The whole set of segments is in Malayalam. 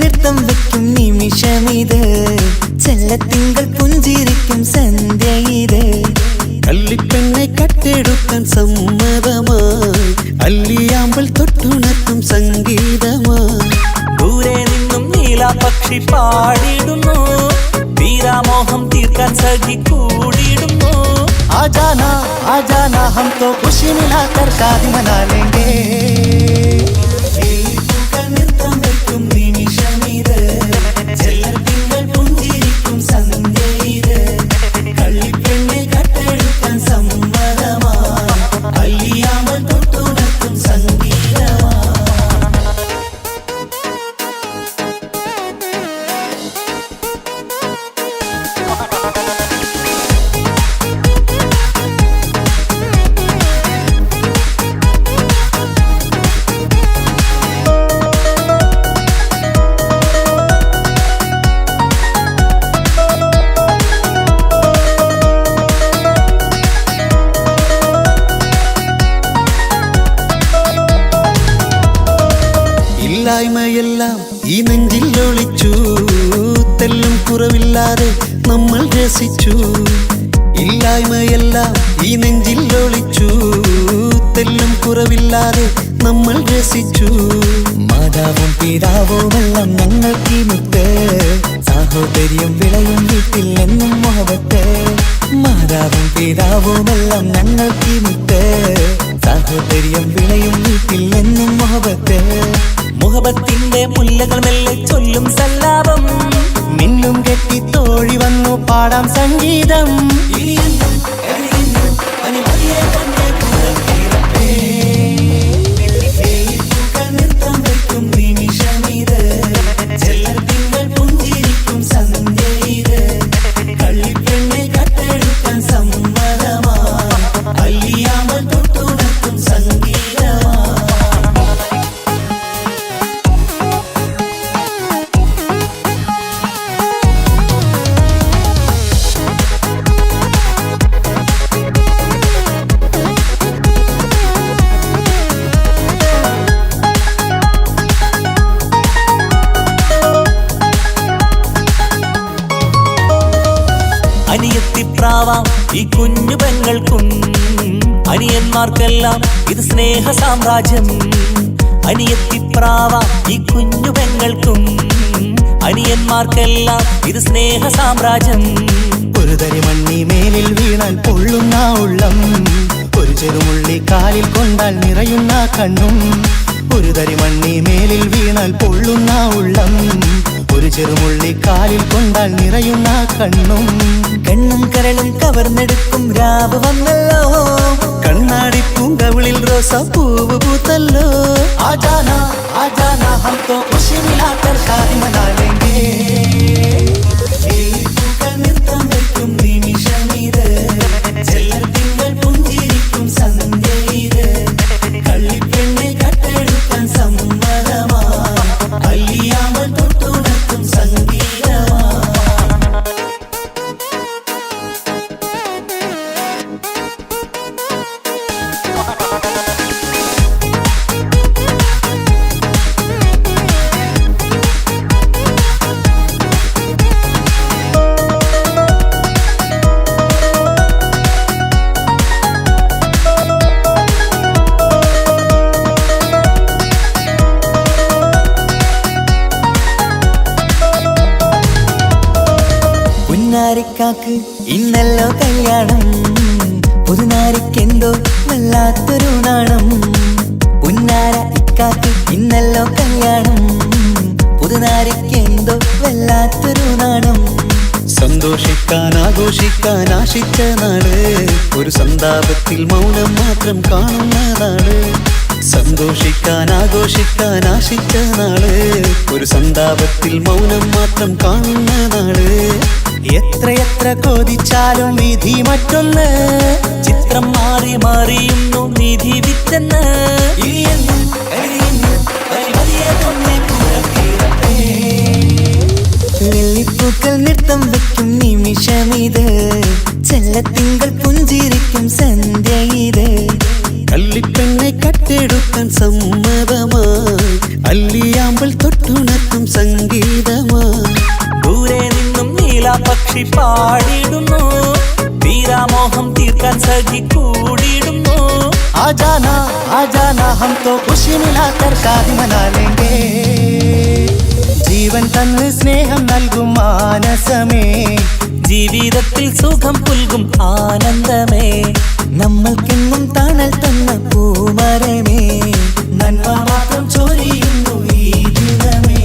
നൃത്തം വെക്കും നിമിഷമിത്, ചെല്ലത്തിങ്കൾ പുഞ്ചിരിക്കും സന്ധ്യ ഇത്. കള്ളിപ്പെണ്ണെ കട്ടെടുക്കാൻ സമ്മതമായി, അല്ലിയാമ്പൽ തൊട്ടുണർത്തും സംഗീതമായി. ദൂരെ നിന്നും നീലാപക്ഷി പാടിടുന്നു, തീരാമോഹം തീർക്കാൻ സഖി കൂടിയിടുന്നു. ആജാന ആജാന ഹം തോ ഖുശി മിലാകർ ശാദി മനാ ലേംഗേ. നൃത്തം വെക്കും നിമിഷമിത്, ചെല്ലത്തിങ്കൾ പുഞ്ചിരിക്കും സന്ധ്യ ഇത്. കള്ളിപ്പെണ്ണെ കട്ടെടുക്കാൻ സമ്മതമായി, അല്ലിയാമ്പൽ തൊട്ടുണർത്തും സംഗീതമായി. ഇല്ലായ്മയെല്ലാം ഈ നെഞ്ചിൽ ഒളിച്ചു, തെല്ലും കുറവില്ലാതെ നമ്മൾ രസിച്ചു. ഇല്ലായ്മയെല്ലാം ഈ നെഞ്ചിൽ ഒളിച്ചു, തെല്ലും കുറവില്ലാതെ നമ്മൾ രസിച്ചു. മാതാവും പിതാവുമെല്ലാം ഞങ്ങൾക്ക് മുത്ത്, സാഹോദര്യം വിളയും വീട്ടിൽ എന്നും മുഹബത്ത്. മാതാവും പിതാവുമെല്ലാം ഞങ്ങൾക്ക് മുത്ത്, സാഹോദര്യം വിളയും വീട്ടിൽ എന്നും മുഹബത്ത്. മുഹബത്തിന്റെ മുല്ലകൾ മെല്ലെ ചൊല്ലും സല്ലാപം, മിന്നും കെട്ടി തോഴി വന്നു പാടാം സംഗീതം. നൃത്തം വെക്കും നിമിഷമിത്, ചെല്ലത്തിങ്കൾ പുഞ്ചിരിക്കും സന്ധ്യ ഇത്. കള്ളിപ്പെണ്ണെ കട്ടെടുക്കാൻ സമ്മതമായി, അല്ലിയാമ്പൽ തൊട്ടുണർത്തും സംഗീതമായി. അനിയത്തിപ്രാവാം ഈ കുഞ്ഞു പെങ്ങൾക്കും, അനിയന്മാർക്കെല്ലാം ഇത് സ്നേഹ സാമ്രാജ്യം. അനിയത്തിപ്രാവാം ഈ കുഞ്ഞു പെങ്ങൾക്കും, അനിയന്മാർക്കെല്ലാം ഇത് സ്നേഹ സാമ്രാജ്യം. ഒരു തരി മണ്ണി മേലിൽ വീണാൽ പൊള്ളുന്ന ഉള്ളം, ഒരു ചെറുമുള്ളി കാലിൽ കൊണ്ടാൽ നിറയുന്ന കണ്ണും. ഒരു തരി മണ്ണി മേലിൽ വീണാൽ പൊള്ളുന്ന ഉള്ളം, ഒരു ചെറുമുള്ളി കാലിൽ കൊണ്ടാൽ നിറയുന്ന കണ്ണും. കണ്ണും കരളും കവർന്നെടുക്കും രാവ് വന്നല്ലോ, കണ്ണാടി പൂങ്കവിളിൽ റോസാപ്പൂവ് പൂത്തല്ലോ. ആജാന ആജാന ഹം തോ ഖുശി മിലാകർ ശാദി മനാ ലേംഗേ. നൃത്തം വെക്കും നിമിഷമിത്, ചെല്ലത്തിങ്കൾ പുഞ്ചിരിക്കും സന്ധ്യ ഇത്. കള്ളിപ്പെണ്ണെ കട്ടെടുക്കാൻ സമ്മതമായി, അല്ലിയാമ്പൽ തൊട്ടുണർത്തും സംഗീതമായി. പുന്നാരിക്കാക്ക് ഇന്നല്ലോ കല്യാണം, പുതുനാരിക്കെന്തോ വല്ലാത്തൊരു നാണം. പുന്നാര ഇക്കാക്ക് ഇന്നല്ലോ കല്യാണം, പുതുനാരിക്കെന്തോ വല്ലാത്തൊരു നാണം. സന്തോഷിക്കാൻ ആഘോഷിക്കാൻ ആശിച്ച നാള്, ഒരു സന്താപത്തിൽ മൗനം മാത്രം കാണുന്ന നാള്. സന്തോഷിക്കാൻ ആഘോഷിക്കാൻ ആശിച്ച നാള്, ഒരു സന്താപത്തിൽ മൗനം മാത്രം കാണുന്ന നാള്. എത്രയെത്ര കൊതിച്ചാലും വിധി മറ്റൊന്ന്, ചിത്രം മാറി മാറിയുന്നു നിധി വിത്തെന്ന്. വെള്ളിപ്പൂക്കൾ നൃത്തം വെക്കും നിമിഷമിത്, ചെല്ലത്തിങ്കൾ പുഞ്ചിരിക്കും സന്ധ്യ ഇത്. കള്ളിപ്പെണ്ണെ കട്ടെടുക്കാൻ സമ്മതമായി, അല്ലിയാമ്പൽ തൊട്ടുണർത്തും സംഗീതമായി. ദൂരെ നിന്നും നീലാപക്ഷി പാടിടുന്നു, വീരാമോഹം തീർക്കാൻ സഖി കൂടിയിടുന്നു. ആജാനാ ആജാനാ ഹം തോ ഖുശി മിലാകർ ഷാദി മനാ ലേംഗേ. ജീവൻ തന്ന് സ്നേഹം നൽകും മാനസമേ, ജീവിതത്തിൽ സുഖം പുൽകും ആനന്ദമേ. നമ്മൾക്കെന്നും തണൽ തന്ന പൂമരമേ, നന്മ മാത്രം ചൊരിയുന്നു ഈ ദിനമേ.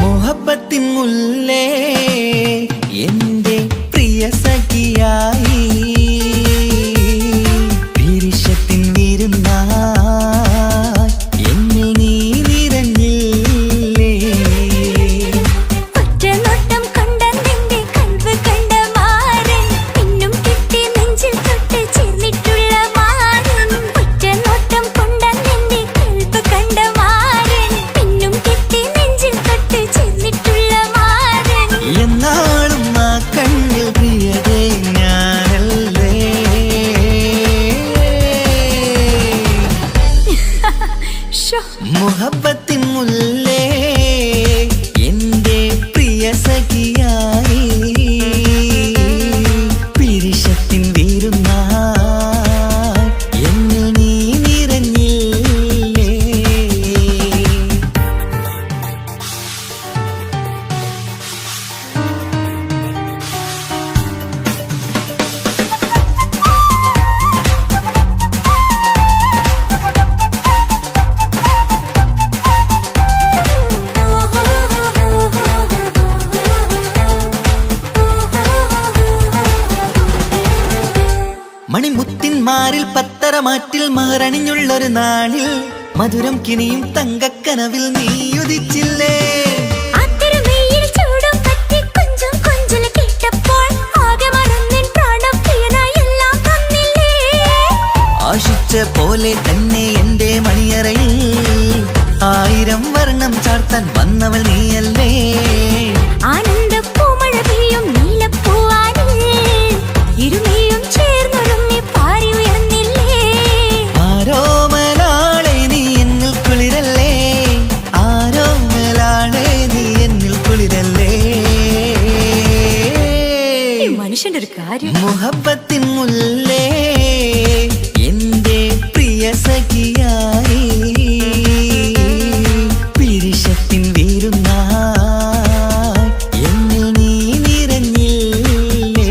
മുഹബത്തിൻ മുല്ലേ എന്റെ പ്രിയ സഖിയായി, പിരിശത്തിൻ വിരുന്നായി എന്നിൽ നീ നിറഞ്ഞില്ലേ. ഒറ്റനോട്ടം കണ്ട നിന്റെ കൽവ് കണ്ട മാരൻ, പിന്നും കിട്ടി നെഞ്ചിൽ തൊട്ട് ചേർന്നിട്ടുള്ള മാരൻ. ഒറ്റനോട്ടം കൊണ്ട നിന്റെ കൽവ് കണ്ട മാരൻ, പിന്നും കിട്ടി നെഞ്ചിൽ തൊട്ട് ചേർന്നിട്ടുള്ള മാരൻ. എന്നാളും ആ കണ്ണിൽ പ്രിയതേ ഞാനല്ലേ. ഷോ മുഹബത്തിൻ മുല്ലേ എന്റെ പ്രിയ സഖിയായി, പിരിശത്തിൻ വിരുന്നായി എന്നിൽ നീ നിറഞ്ഞില്ലേ. മണിമുത്തിന്മാരിൽ പത്തരമാറ്റിൽ മഹറണിഞ്ഞുള്ളൊരു നാളിൽ, മധുരം കിനിയും തങ്കക്കനവിൽ നീ ഉദിച്ചില്ലേ. ആത്തിരമേയിൽ ചൂടും പറ്റി കൊഞ്ചും കൊഞ്ചൽ കേട്ടപ്പോൾ ആകെ മറന്നിൻ പ്രാണം പ്രിയനായി എല്ലാം തന്നില്ലേ. ആശിച്ച പോലെ തന്നെ എന്റെ മണിയറയിൽ ആയിരം വർണ്ണം ചാർത്താൻ വന്നവൾ നീയല്ലേ. ആനന്ദ പൂമഴ പെയ്യും നീലപ്പൂവാനിൽ, ഇരുമയും ചേർന്നൊരുങ്ങി പാറി ഉയർന്നില്ലേ. ആരോമലാളെ നീ എന്നിൽ കുളിരല്ലേ, ആരോമലാളെ നീ എന്നിൽ കുളിരല്ലേ. ഈ മനുഷ്യന്റെ ഒരു കാര്യം. മുഹബത്തിൻ മുല്ലേ എന്റെ പ്രിയ സഖിയായി, പിരിശത്തിൻ വിരുന്നായി എന്നിൽ നീ നിറഞ്ഞില്ലേ.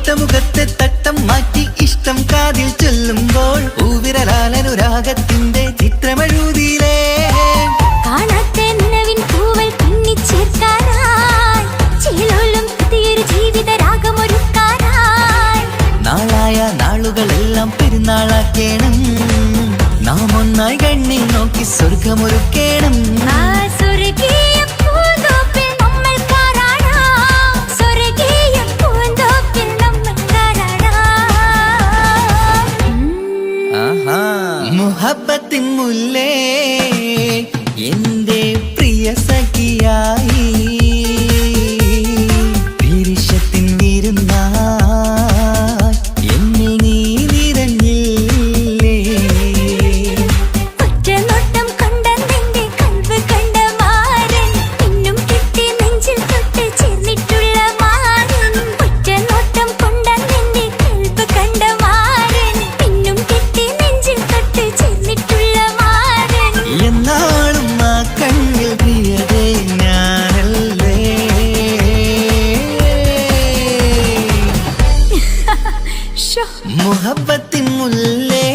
തൊട്ടമുഖത്തെ തട്ടം മാറ്റി ഇഷ്ടം കാതിൽ ചൊല്ലുമ്പോൾ പൂവിരലാലനുരാഗത്തിന്റെ ചിത്രമെഴുതിയിലേ കാണാത്ത നിലവിൻ പൂവൽ പിന്നിച്ചേർക്കാനായി ചിലോലും പുതിയൊരു ജീവിത രാഗമൊരുക്കാനായി നാളായ നാളുകളെല്ലാം പെരുന്നാളാക്കേണം നാം ഒന്നായി കണ്ണിൽ നോക്കി സ്വർഗമൊരുക്കേണം ആ സ്വർഗീയ പൂന്തോപ്പിൽ നമ്മൾ കാണാം സ്വർഗീയ പൂന്തോപ്പിൽ നമ്മൾ കാണാം മുഹബത്തിൻ മുല്ലേ എന്റെ പ്രിയ സഖിയായി വിരിശത്തിൻ വിരുന്നായി എന്നിൽ നീ നിറഞ്ഞില്ലേ ഒറ്റനോട്ടം കണ്ട നിന്റെ കൽവ് കണ്ട മാരൻ പിന്നും കിട്ടി നെഞ്ചിൽ തൊട്ട് ചേർന്നിട്ടുള്ള മാരൻ ഒറ്റനോട്ടം കൊണ്ട നിന്റെ കൽവ് കണ്ട മാരൻ പിന്നും കിട്ടി നെഞ്ചിൽ തൊട്ട് ചേർന്നിട്ടുള്ള മാരൻ എന്നാളും ആ കണ്ണിൽ പ്രിയതേ ഞാനല്ലേ മുഹബത്തിൻ മുല്ലേ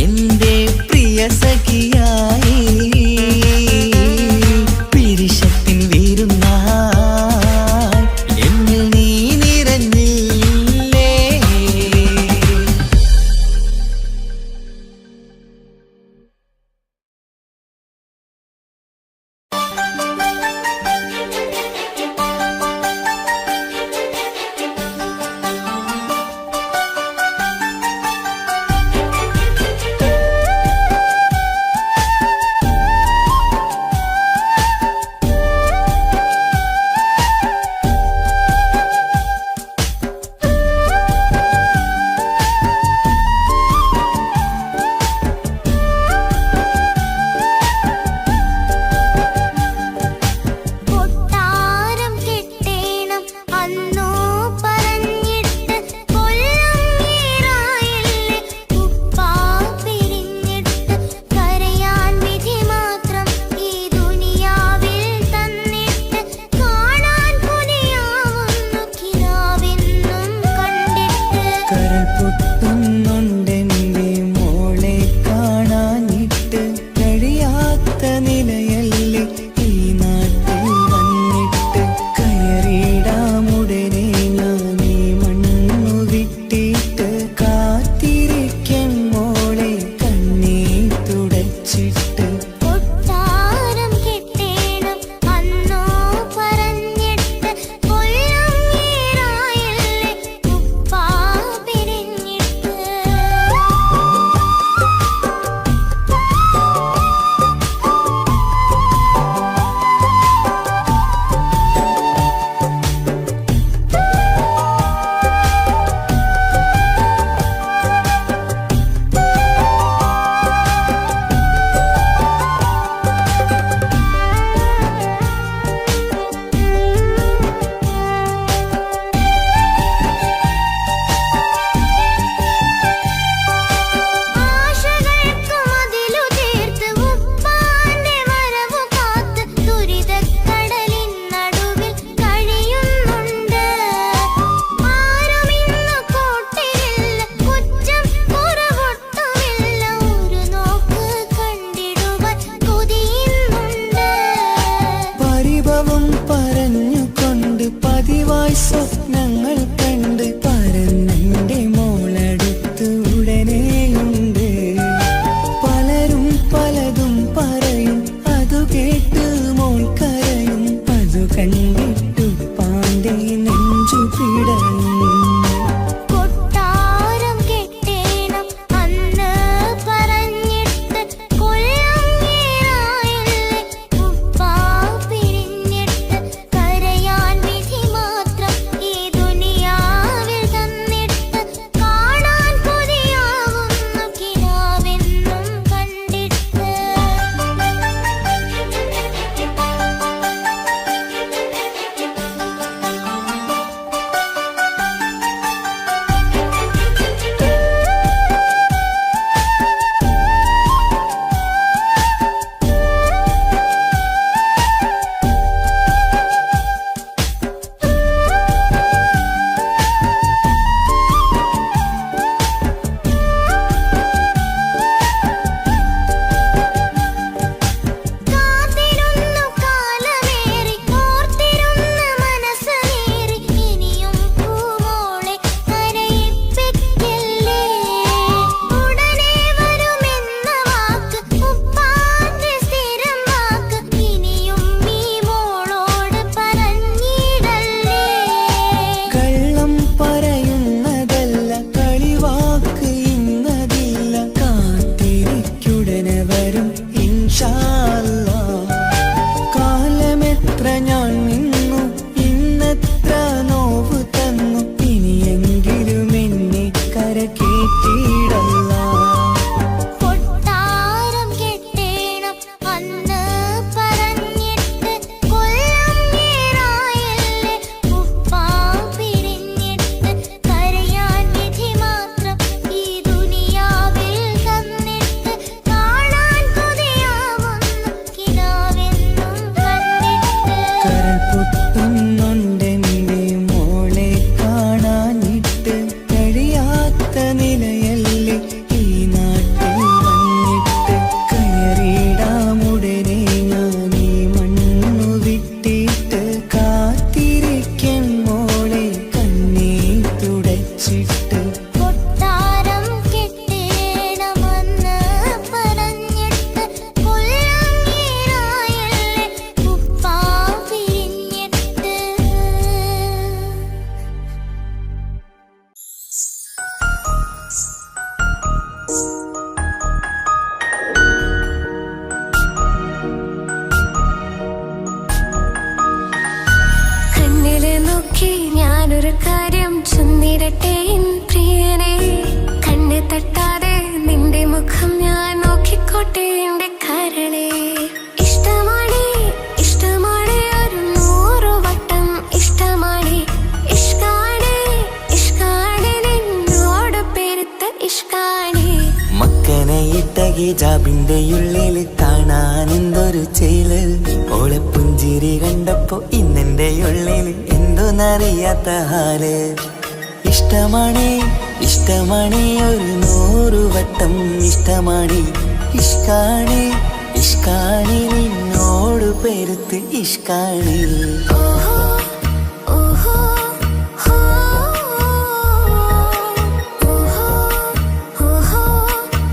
എന്റെ പ്രിയ സഖിയായി പിരിശത്തിൻ വീരുന്നായി എന്നിൽ നീ നിറഞ്ഞില്ലേ കൊട്ടാരം കെട്ടേണം അന്നോ പറഞ്ഞിട്ട് കൊല്ലം ഏറായില്ലേ ഉപ്പാ പിരിഞ്ഞിട്ട് കരയാൻ വിധി മാത്രം ഈ ദുനിയാവിൽ തന്നിട്ട് കാണാൻ കൊതിയാവുന്നു കിനാവെന്നും കണ്ടിട്ട് കരൾ പൊട്ടുന്നുണ്ടെന്റെ മോളെ കാണാനിട്ട് കഴിയാത്ത നിലയല്ലേ ഈ നാട്ടിൽ വന്നിട്ട് കയറിയിടാമുടനെ ഞാൻ ഈ മണ്ണു വിട്ടിട്ട് കാത്തിരിക്കാൻ മോളെ കണ്ണീർ തുടച്ചിട്ട് കൊട്ടാരം കെട്ടേണം അന്നോ പറഞ്ഞിട്ട് കൊല്ലം ഏറായില്ലേ ഉപ്പാ പിരിഞ്ഞിട്ട് ആശകൾക്ക് മതിലു തീർത്ത് ഉപ്പാന്റെ വരവു കാത്ത് ദുരിതക്കടലിൻ നടുവിൽ കഴിയുന്നുണ്ട് ആരുമിന്ന് കൂട്ടിനില്ല കുറ്റം കുറവൊട്ടുമില്ല ഒരു നോക്ക് കണ്ടിടുവാൻ കൊതിയുന്നുണ്ട് പരിഭവം പറഞ്ഞുകൊണ്ട് പതിവായി സ്വപ്നങ്ങൾ കണ്ട് പരന്നെന്റെ മോളടുത്ത് ഉടനെയുണ്ട് പലരും പലതും പറയും അതു കേട്ട് മോൾ കരയും അതു കണ്ടിട്ടു പാണ്ഡെ നെഞ്ചു പിടയും കൊട്ടാരം കെട്ടേണം അന്ന് പറഞ്ഞിട്ട് കൊല്ലം ഏറായില്ലേ ഉപ്പാ പിരിഞ്ഞിട്ട് കരയാൻ വിധി മാത്രം ഈ ദുനിയാവിൽ തന്നിട്ട് കാണാൻ കൊതിയാവുന്നു കിനാവെന്നും കണ്ടിട്ട് എത്തുന്നുണ്ടെന്റെ മോളെ കാണാനിട്ട് കഴിയാത്ത നിലയല്ലേ ഈ നാട്ടിൽ വന്നിട്ട് കയറിയിടാമുടനെ ഞാൻ ഈ മണ്ണു വിട്ടിട്ട് കാത്തിരിക്കും മോളെ കണ്ണീർ തുടച്ചിട്ട് കൊട്ടാരം കെട്ടിടമെന്ന് പറഞ്ഞിട്ട് കൊല്ലങ്ങീറായല്ലേ ഉപ്പാ പിരിഞ്ഞിട്ട്. കണ്ണില് നോക്കി ഞാനൊരു കാര്യം ചൊന്നിടട്ടെ എൻ പ്രിയനെ, കണ്ണ് തട്ടാതെ നിന്റെ മുഖം ഞാൻ നോക്കിക്കോട്ടെ എന്റെ കരളെ. ഇഷ്ടമാണ് ഇഷ്ടമാണ് ഒരു 100 വട്ടം ഇഷ്ടമാണ്, ഇഷ്കാണ് ഇഷ്കാണ് നിന്നോട് പെരുത്ത ഇഷ്കാണ്. മക്കനയിട്ട ഹിജാബിന്റെ ഉള്ളില് കാണാൻ എന്തൊരു ചേല്, ഓളെ പുഞ്ചിരി കണ്ടപ്പോ ഇന്നെന്റെ ഉള്ളില് എന്തോന്നറിയാത്ത ഹാല്. ഇഷ്ടമാണ് ഇഷ്ടമാണ് ഒരു 100 വട്ടം ഇഷ്ടമാണ്, ഇഷ്കാണ് ഇഷ്കാണ് നിന്നോട് പെരുത്ത് ഇഷ്കാണ്. ഓഹോ ഓഹോ ഹോ ഓഹോ ഓഹോ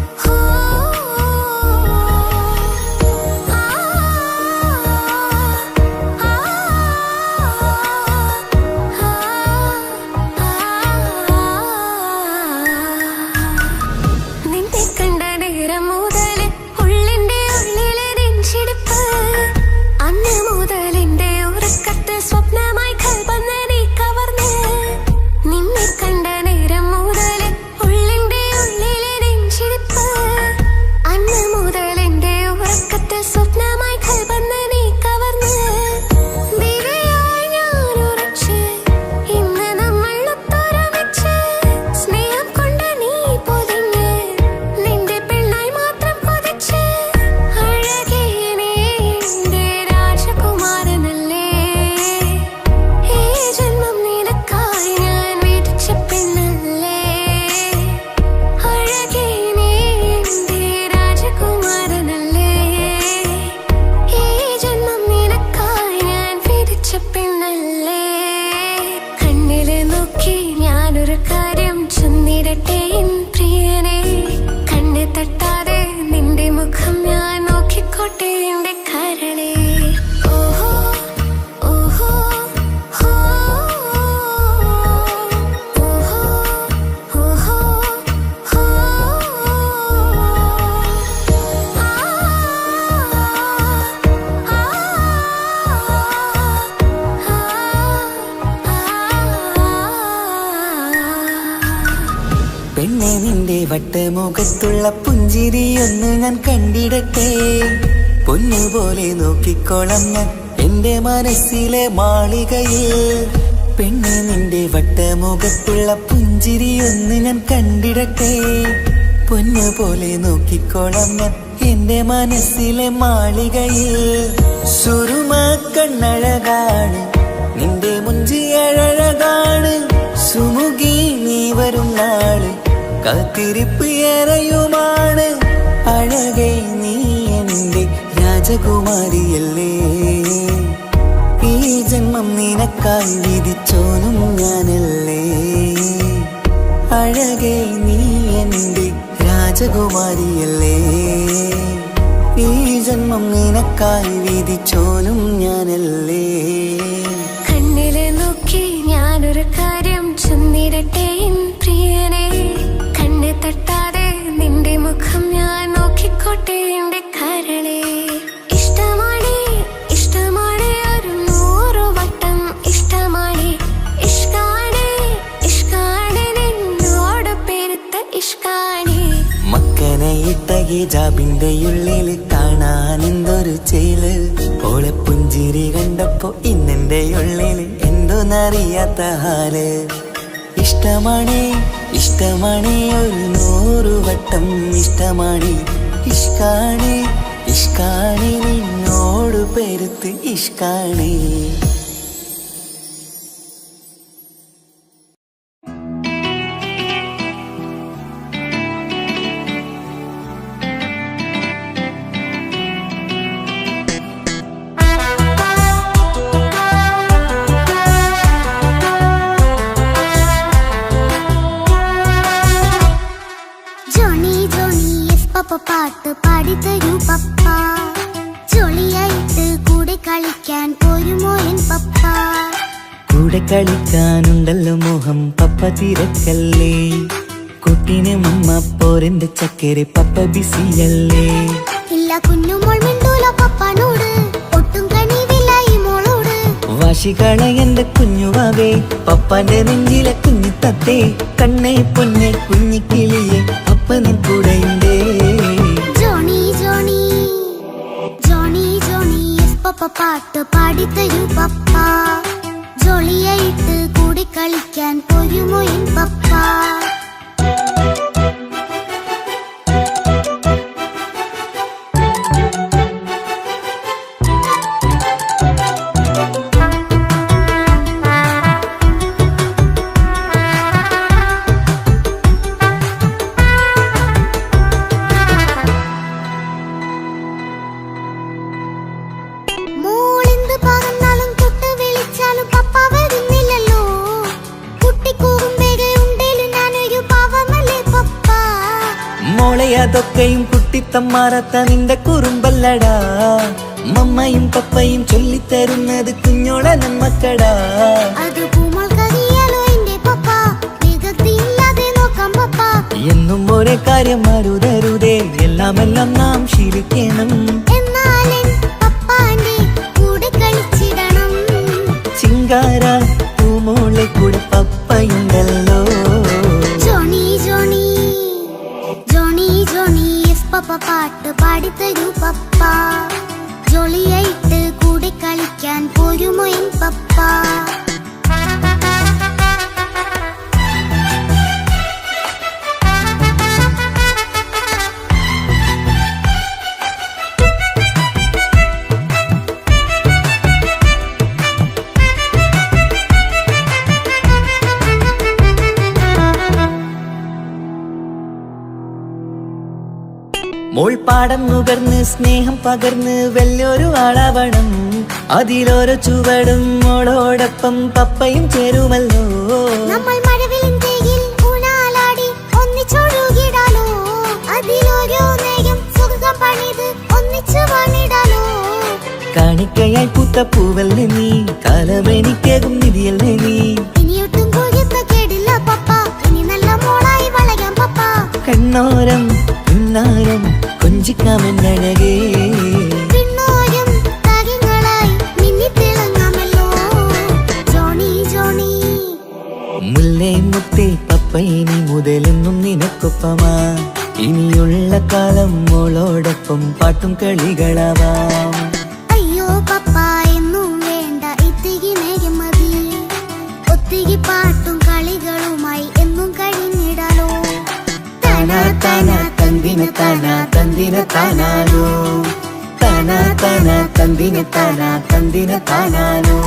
ഹോ ആ നിന്നെ കണ്ട നേരം മുതൽ ഉള്ളിന്റെ ഉള്ളിലെ നെഞ്ചിടിപ്പ്, അന്ന് മുതൽ എന്റെ ഉറക്കത്ത് സ്വപ്നമായി കൽപ്പന നീ കവർന്ന്. നിന്നെ കണ്ട നേരം മുതൽ ഉള്ളിന്റെ ഉള്ളിലെ നെഞ്ചിടിപ്പ്, അന്ന് മുതൽ എന്റെ ഉറക്കത്ത് സ്വപ്നമായി കൽപ്പന നീ കവർന്ന്. ദിവ്യയായി ഞാൻ ഉറച്ച് ഇന്ന് നമ്മൾ ഒത്തൊരുമിച്ച്, സ്നേഹം കൊണ്ട് നീ പൊതിഞ്ഞ് നിന്റെ പെണ്ണായി മാത്രം കൊതിച്ച്. അഴകേ നീ എന്റെ രാജകുമാരനല്ലേ, ഈ ജന്മം നിനക്കായി ഞാൻ വിധിച്ച പെണ്ണല്ലേ. അഴകേ നീ എന്റെ രാജകുമാരനല്ലേ, ഈ ജന്മം നിനക്കായി ഞാൻ വിധിച്ച പെണ്ണല്ലേ. കണ്ണില് നോക്കി ഞാനൊരു കാര്യം ചൊന്നിടട്ടെ എൻ പ്രിയനെ, കണ്ണ് തട്ടാതെ നിന്റെ മുഖം ഞാൻ നോക്കിക്കോട്ടെ എന്റെ കരളെ. ഓഹോ ഓഹോ ഹോ ഓഹോ ഓഹോ ഹോ ആ പെണ്ണെ നിന്റെ വട്ടമുഖത്തുള്ള പുഞ്ചിരിയൊന്ന് ഞാൻ കണ്ടിടട്ടെ, പൊന്നുപോലെ നോക്കിക്കോളം ഞാൻ എന്റെ മനസ്സിലെ മാളികയിൽ. പെണ്ണെ നിന്റെ വട്ടമുഖത്തുള്ള പുഞ്ചിരിയൊന്ന് ഞാൻ കണ്ടിടട്ടെ, പൊന്നുപോലെ നോക്കിക്കോളം ഞാൻ എന്റെ മനസ്സിലെ മാളികയിൽ. സുറുമ കണ്ണഴകാണ് നിന്റെ മുഞ്ചി അഴകാണ്, സുമുഖി നീ വരും നാള് കാത്തിരിപ്പ് ഏറെയുമാണ്. അഴകേ നീ എന്റെ രാജകുമാരിയല്ലേ, ഈ ജന്മം നിനക്കായി വിധിച്ചോനും ഞാനല്ലേ. അഴകേ നീ എന്റെ രാജകുമാരിയല്ലേ, ഈ ജന്മം നിനക്കായി വിധിച്ചോനും ഞാനല്ലേ. കണ്ണില് നോക്കി ഞാനൊരു കാര്യം ചൊന്നിടട്ടെ എൻ പ്രിയനെ, കണ്ണ് തട്ടാതെ നിന്റെ മുഖം ഞാൻ നോക്കിക്കോട്ടെ എന്റെ കരളെ. ഇഷ്ടമാണ് ഇഷ്ടമാണ് ഒരു 100 വട്ടം ഇഷ്ടമാണ്, ഇഷ്കാണ് ഇഷ്കാണ് നിന്നോട് പെരുത്ത ഇഷ്കാണ്. മക്കനയിട്ട ഹിജാബിന്റെ ഉള്ളില് കാണാൻ എന്തൊരു ചേല്, ഓളെ പുഞ്ചിരി കണ്ടപ്പോ ഇന്നെന്റെ ഉള്ളില് എന്തോന്നറിയാത്ത ഹാല്. ഇഷ്ടമാണ് ഇഷ്ടമാണ് ഒരു 100 വട്ടം ഇഷ്ടമാണ്, ഇഷ്കാണ് ഇഷ്കാണ് നിന്നോട് പെരുത്ത് ഇഷ്കാണ്. കൂടെ കളിക്കാനുണ്ടല്ലോ മോഹം പപ്പ തിരക്കല്ലേ കുട്ടീനെ മമ്മ പോരെന്റെ ചക്കരെ പപ്പ ബിസിയല്ലേ ഇല്ല കുഞ്ഞുമോൾ മിണ്ടൂല പപ്പാനോട് ഒട്ടും കണിവില്ല ഈ മോളോട് വാശികള എന്റെ കുഞ്ഞുവാവേ പപ്പാന്റെ നെഞ്ചിലെ കുഞ്ഞു തത്തേ കണ്ണേ പൊന്നെ കുഞ്ഞിക്കിളിയെ പപ്പനിൻ കൂടെയുണ്ടേ ജോണി ജോണി ജോണി ജോണി പപ്പ പാട്ട് പാടിത്തരൂ പപ്പ ജോളിയായിട്ട് കൂടി കളിക്കാൻ പോരുമോ എൻ പപ്പ അതൊക്കെയും കുട്ടിത്തമ്മാറത്ത നിന്റെ കുറുമ്പല്ലടാ മമ്മയും പപ്പയും ചൊല്ലിത്തരുന്നത് കുഞ്ഞോളെ നമ്മക്കടാ എന്നും ഒരേ കാര്യം മരുതരുതേ എല്ലാം നാം ശീലിക്കണം ചിങ്കാര പൂമോളെ കൂടെ പപ്പയുണ്ടല്ലോ പപ്പ പാട്ട് പാടിത്തരൂ പപ്പ ജോളിയായിട്ട് കൂടെ കളിക്കാൻ പോരുമോ എൻ പപ്പ മോൾപ്പാടം നുകർന്ന് സ്നേഹം പകർന്ന് വലിയൊരു ആളാവണം അതിലോരോ ചുവടും മോളോടൊപ്പം പപ്പയും ചേരുമല്ലോ നമ്മൾ മഴവിലിൻ ഊനാലാടി ഒന്നിച്ചൊഴുകിടാലോ അതിലോരോ നേരം സുഖം പണിത് ഒന്നിച്ചു വാണിടാലോ കാണിക്കയായി പൂത്ത പൂവല്ലേ നീ കാലമെനിക്കേകും നിധിയല്ലേ നീ ഇനിയൊട്ടും കുരുത്ത കേടില്ല പപ്പ ഇനി നല്ല മോളായി വളരാം പപ്പ കണ്ണോരം പിന്നാരം കൊഞ്ചിക്കാമെന്നഴകേ പിന്നോരം താരങ്ങളായി മിന്നിത്തിളങ്ങാമല്ലോ ജോണി ജോണി മുല്ലേ മുത്തേ പപ്പ ഇനി മുതലെന്നും നിനക്കൊപ്പമാ ഇനിയുള്ള കാലം മോളോടൊപ്പം പാട്ടും കളികളാവാം അയ്യോ പപ്പ എന്നും വേണ്ട ഇത്തിരി നേരം മതി ഒത്തിരി പാട്ടും കളികളുമായി എന്നും കഴിഞ്ഞിടാലോ താനാ താനാ തന്തിന താനാ തന്തിന താനാനോ താനാ താനാ തന്തിന താനാ തന്തിന താനാനോ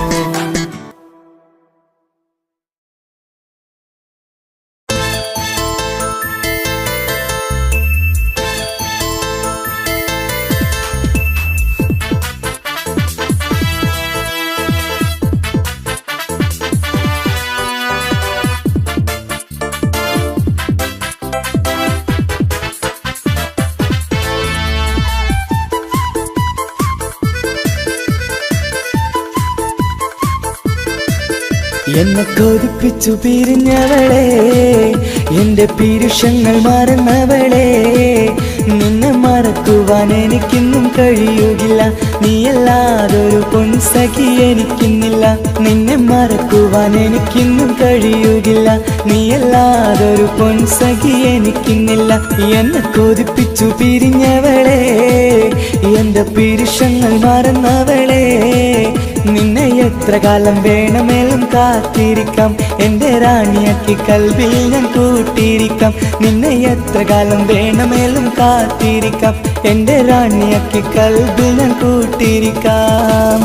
എന്നെ കൊതിപ്പിച്ചു പിരിഞ്ഞവളെ എന്റെ പീരുഷങ്ങൾ മറന്നവളെ നിന്നെ മറക്കുവാൻ എനിക്കിന്നും കഴിയുകില്ല നീയല്ലാതൊരു പൊൻസഖി എനിക്കിന്നില്ല നിന്നെ മറക്കുവാൻ എനിക്കിന്നും കഴിയുകില്ല നീയല്ലാതൊരു പൊൻസഖി എനിക്കിന്നില്ല എന്നെ കൊതിപ്പിച്ചു പിരിഞ്ഞവളെ എന്റെ പീരുഷങ്ങൾ മറന്നവളെ നിന്നെ എത്ര കാലം വേണമെങ്കിലും കാത്തിരിക്കാം എന്റെ റാണിയാക്കി കൽവിൽ ഞാൻ കൂട്ടിയിരിക്കാം നിന്നെ എത്ര കാലം വേണമെങ്കിലും കാത്തിരിക്കാം എന്റെ റാണിയാക്കി കൽവിൽ ഞാൻ കൂട്ടിയിരിക്കാം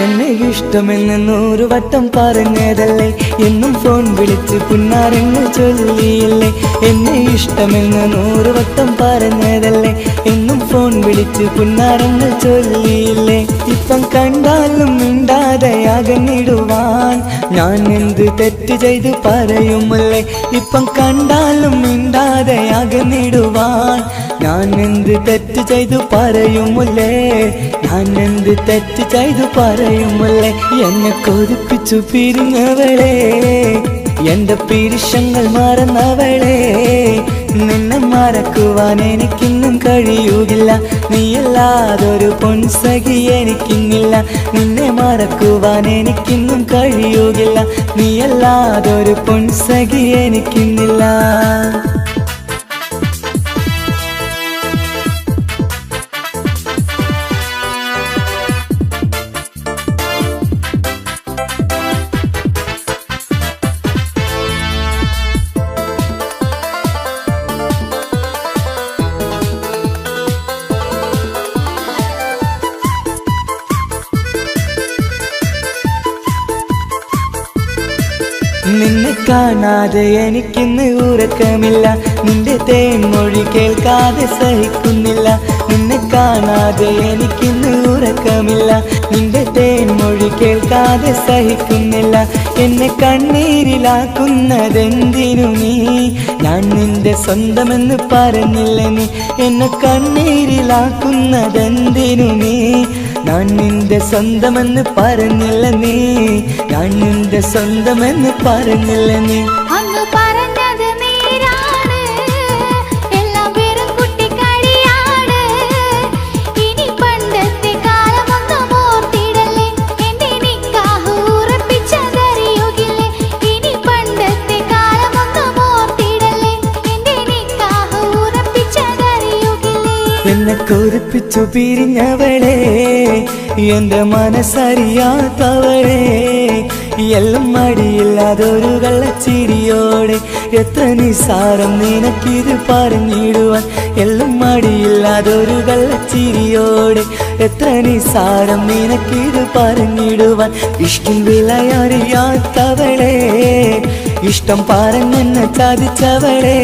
എന്നെ ഇഷ്ടമെന്ന് 100 വട്ടം പറഞ്ഞതല്ലേ, എന്നും ഫോൺ വിളിച്ച് പുന്നാരങ്ങൾ ചൊല്ലിയില്ലേ. എന്നെ ഇഷ്ടമെന്ന് 100 വട്ടം പറഞ്ഞതല്ലേ, എന്നും ഫോൺ വിളിച്ച് പുന്നാരങ്ങൾ ചൊല്ലിയില്ലേ. ഇപ്പം കണ്ടാലും മിണ്ടാതെ അകന്നിടുവാൻ ഞാൻ എന്ത് തെറ്റ് ചെയ്ത് പറയുമല്ലേ. ഇപ്പം കണ്ടാലും മിണ്ടാതെ അകന്നിടുവാൻ ഞാൻ എന്ത് തെറ്റ് ചെയ്തു പറയുമല്ലേ. ഞാൻ എന്ത് തെറ്റ് ചെയ്തു പറയുമല്ലേ. എന്നെ കൊതിപ്പിച്ചു പിരിഞ്ഞവളെ, എന്റെ പിരിശങ്ങൾ മറന്നവളെ. നിന്നെ മറക്കുവാൻ എനിക്കിന്നും കഴിയുകില്ല, നീയല്ലാതൊരു പൊൻസഖി എനിക്കിന്നില്ല. നിന്നെ മറക്കുവാൻ എനിക്കിന്നും കഴിയുകില്ല, നീയല്ലാതൊരു പൊൻസഖി എനിക്കിന്നില്ല. നിന്നെ കാണാതെ എനിക്കിന്ന് ഉറക്കമില്ല, നിന്റെ തേൻമൊഴി കേൾക്കാതെ സഹിക്കുന്നില്ല. നിന്നെ കാണാതെ എനിക്കിന്ന് ഉറക്കമില്ല, നിന്റെ തേൻമൊഴി കേൾക്കാതെ സഹിക്കുന്നില്ല. എന്നെ കണ്ണീരിലാക്കുന്നതെന്തിനു നീ, ഞാൻ നിന്റെ സ്വന്തമെന്ന് പറഞ്ഞില്ല നീ. എന്നെ കണ്ണീരിലാക്കുന്നതെന്തിനു നീ, ഞാൻ നിന്റെ സ്വന്തമെന്ന് പറഞ്ഞില്ല നീ. ഞാൻ നിന്റെ സ്വന്തമെന്ന് പറഞ്ഞില്ല നീ. അങ്ങ് പറഞ്ഞത് നേരാണ്, എല്ലാം വെറും കുട്ടിക്കളിയാണ്. ഇനി പണ്ടത്തെ കാലമൊന്നും ഓർത്തിടല്ലേ, എന്റെ നിക്കാഹ് ഉറപ്പിച്ചതറിയുകില്ലേ. ഇനി പണ്ടത്തെ കാലമൊന്നും ഓർത്തിടല്ലേ, എന്റെ നിക്കാഹ് ഉറപ്പിച്ചതറിയുകില്ലേ. എന്നെ കൊതിപ്പിച്ചു പിരിഞ്ഞവളെ, എന്റെ മനസ്സറിയാത്തവളെ. എല്ലാം മടിയില്ലാതൊരു കള്ളച്ചിരിയോടെ, എത്ര നിസാരം നിനക്കിത് പറഞ്ഞിടുവാൻ. എല്ലാം മടിയില്ലാതൊരു കള്ളച്ചിരിയോടെ, എത്ര നിസാരം നിനക്കിത് പറഞ്ഞിടുവാൻ. ഇഷ്ടം വിലയറിയാത്തവളെ, ഇഷ്ടം പറഞ്ഞെന്നെ ചതിച്ചവളെ.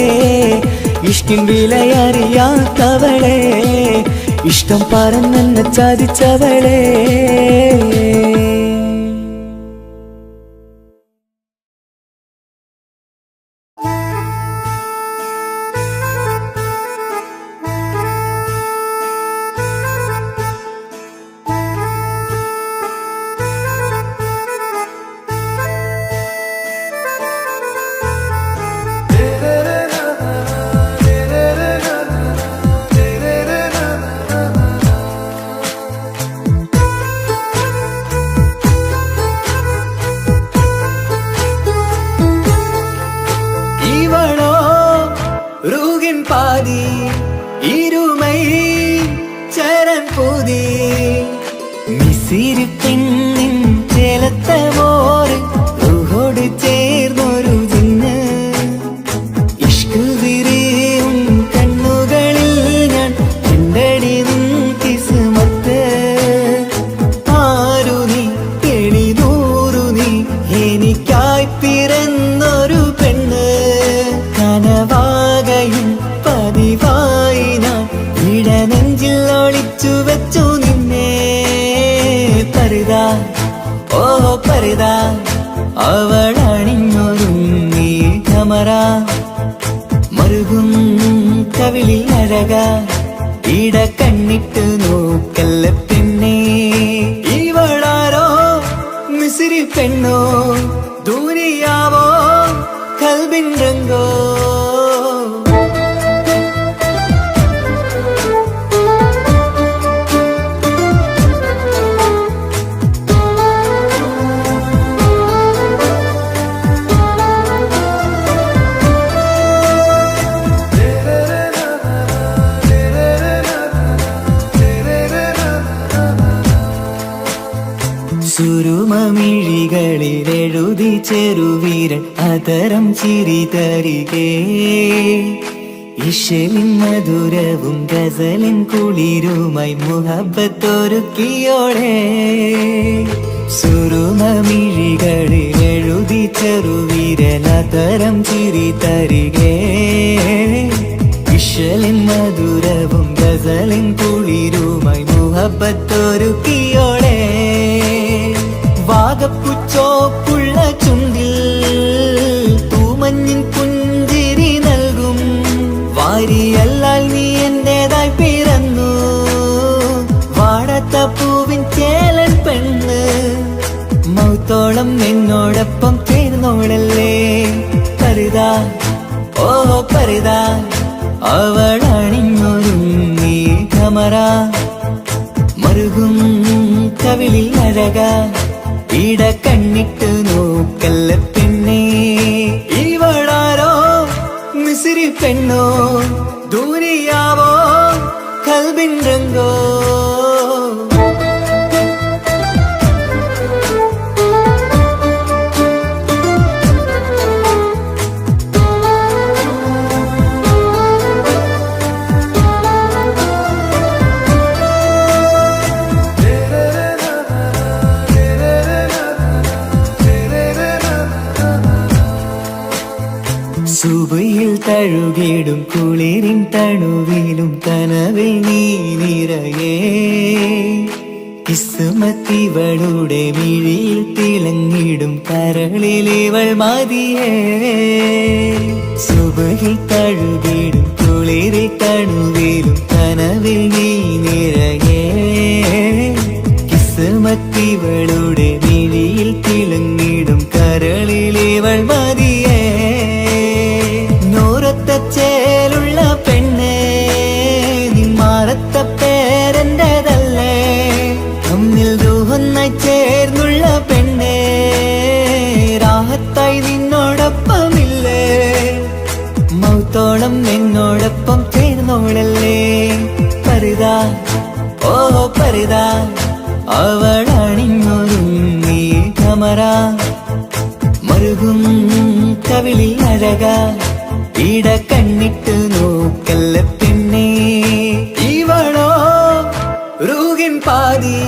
ഇഷ്ടം വിലയറിയാത്തവളെ, ഇഷ്ടം പറഞ്ഞെന്നെ ചതിച്ചവളെ. ഇരുമൈ ചരൻ പൂതി മിസിരി പെണ്ണിൻ ചേലത്തെ മോര് റൂഹോട് ചേർന്നൊരു ജിന്ന്. ഇഷ്ക് വിരിയും കണ്ണുകളിൽ ഞാൻ കണ്ടടി നിൻ കിസ്മത്ത്. ആരു നീ എളിനൂറു നീ എനിക്കായി പിറന്നൊരു പെണ്ണ്. കനവാകയും പതിവായി ഞാൻ ഇടനെഞ്ചിൽ ഒളിച്ചു വെച്ചു നിന്നെ. പരിതാ ഓ പരിതാ അവളണിഞ്ഞൊരുങ്ങി കമറ മറുകും കവിളിൽ അഴക ഇട കണ്ണിട്ട് നോക്കല്ല പെണ്ണേ. ഇവളാരോ മിസിരി പെണ്ണോ ദൂരിയാവോ കൽബിൻ രംഗോ. സുരുമമിഴികളിലെഴുതി ചെറുവീരൻ അതരം ചിരി തരികേ. ഇശലിൻ മധുരവും ഗസലിൻ കുളിരുമായി മുഹബത്തൊരുക്കിയോളെ സുറുമമിഴികളിൽ എഴുതി ചെറുവിരലതരം ചിരി തരികേ ഇശലിൻ മധുരവും ഗസലിൻ കുളിരുമായി മുഹബത്തൊരുക്കിയോളെ വാഗപ്പുച്ചോപ്പുള്ള ചുണ്ടിൽ തൂമഞ്ഞിൻ പുഞ്ചിരി നൽകും വാരിയല്ലാൽ നീ എന്റേതായി പിറന്നു വാടാത്ത പൂവിൻ ചേലൻ പെണ്ണ് മൗത്തോളം എന്നോടൊപ്പം ചേർന്നോളല്ലേ പരിതാ ഓ പരിതാ അവളണിഞ്ഞൊരുങ്ങി കമറ മറുകും കവിളിൽ അഴക ഇട കണ്ണിട്ട് നോക്കല്ല പെണ്ണേ ഇവളാരോ മിസിരി പെണ്ണോ ദൂരിയാവോ കൽബിൻ രംഗോ സുബയിൽ തഴുകിടും കുളിരിൻ തണുവിലും കനവിൽ നീ നിറയേ കിസ്മത്തിവളുടെ മിഴിയിൽ തിളങ്ങിടും കരളിലിവൾ മതിയേ സുബയിൽ തഴുകിടും കുളിരിൽ തണുവിലും കനവിൽ നീ നിറയേ കിസ്മത്തിവളുടെ മിഴിയിൽ തിളങ്ങിടും കരളിലിവൾ മതിയേ ചേലുള്ള പെണ്ണേ നിന്മാറത്ത പേരെന്റേതല്ലേ തമ്മിൽ ദൂഹൊന്നായി ചേർന്നുള്ള പെണ്ണേ രാഹത്തായി നിന്നോടൊപ്പമില്ലേ മൗത്തോളം എന്നോടൊപ്പം ചേർന്നോളല്ലേ പരിതാ ഓ പരിതാ അവളണിഞ്ഞൊരുങ്ങി കമറ മറുകും കവിളിൽ അഴക ഇട കണ്ണിട്ട് നോക്കല്ല പെണ്ണേ ഇവളോ റൂഹിൻ പാതി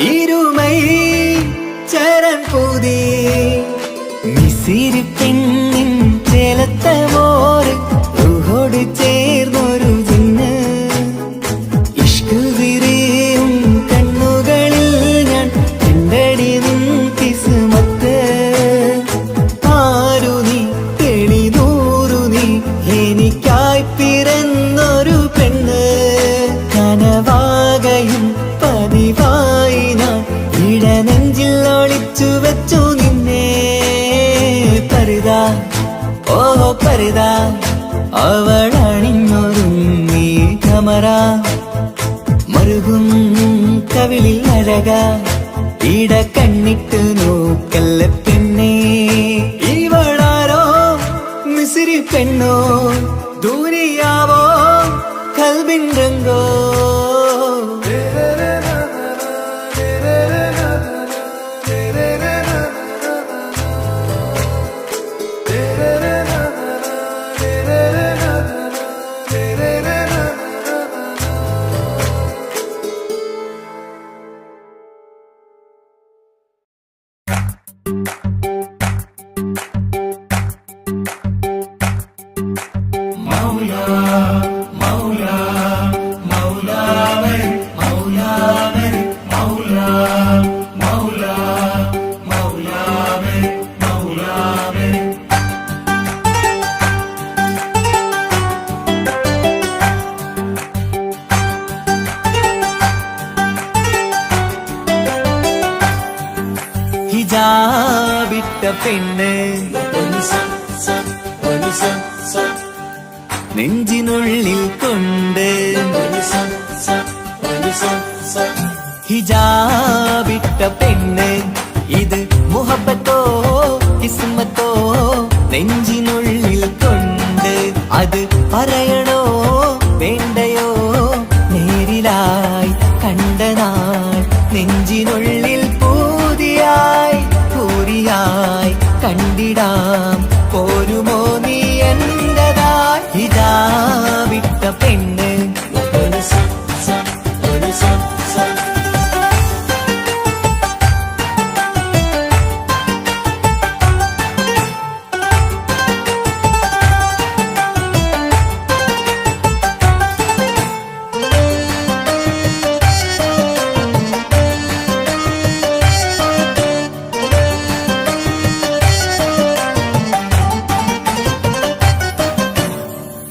ഇരുമൈ ചരൻ പൂതി മിസിരി പെണ്ണിൻ ചേലത്ത മോറ് റൂഹോട് ചേർന്നൊരു ജിന്ന് ഇഷ്ക് വിരിയും കണ്ണുകളിൽ ഞാൻ കണ്ടടി നിൻ കിസ്മത്ത് ആരു നീ എനിക്കായി പിറന്നൊരു പെണ്ണ് കനവാകയും പതിവായി ഞാൻ ഇടനെഞ്ചിൽ ഒളിച്ചു വെച്ചു നിന്നെ പരിതാ ഓ പരിതാ അവളണിഞ്ഞൊരുങ്ങി കമറ മറുകും കവിളിൽ അഴക ഇട കണ്ണിട്ട് നോക്കല്ല പെണ്ണേ ഇവളാരോ മിസിരി പെണ്ണോ ദൂരിയാവോ കൽബിൻ രംഗോ ഹിജാബിട്ട പെണ്ണ് നെഞ്ചിനുള്ളിൽ കൊണ്ട് ഹിജാബിട്ട പെണ്ണ് ഇത് മുഹബത്തോ കിസ്മത്തോ നെഞ്ചിനുള്ളിൽ കൊണ്ട് അത് പറയണോ വേണ്ടയോ നേരിലായി കണ്ട നാൾ നെഞ്ചിനുള്ളിൽ പൂതിയായി പൂരിയായി കണ്ടിടാം പോരുമോ നീ എന്റേതായി ഇതാ വിട്ട പെണ്ണ്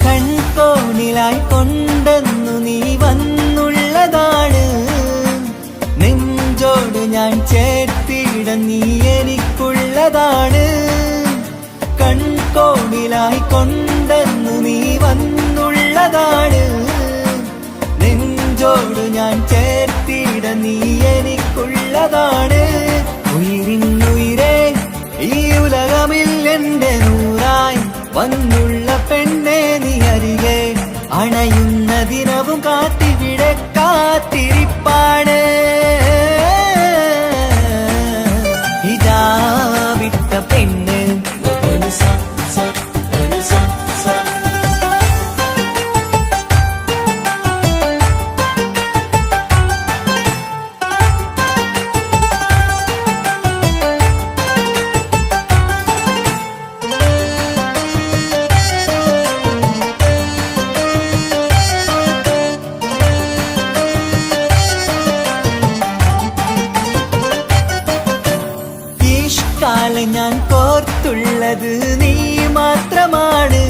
കൺകോണിലായി കൊണ്ടെന്നു നീ വന്നുള്ളതാണ് നെഞ്ചോട് ഞാൻ ചേർത്തിട നീ എനിക്കുള്ളതാണ് കൺകോണിലായി കൊണ്ടെന്നു നീ വന്നുള്ളതാണ് നെഞ്ചോട് ഞാൻ ചേർത്തിട നീ എനിക്കുള്ളതാണ് ഉയിരിന്നുയിരേ ഈ ഉലകമിൽ എന്റെ നൂറായി വന്നുള്ള പെണ്ണെ നീ അരികെ അണയുന്ന ദിനവും കാത്തിവിടെ കാത്തിരിപ്പാണ് ഇതാ വിട്ട പെണ്ണ് കാലം ഞാൻ കോർത്തുള്ളത് നീ മാത്രമാണ്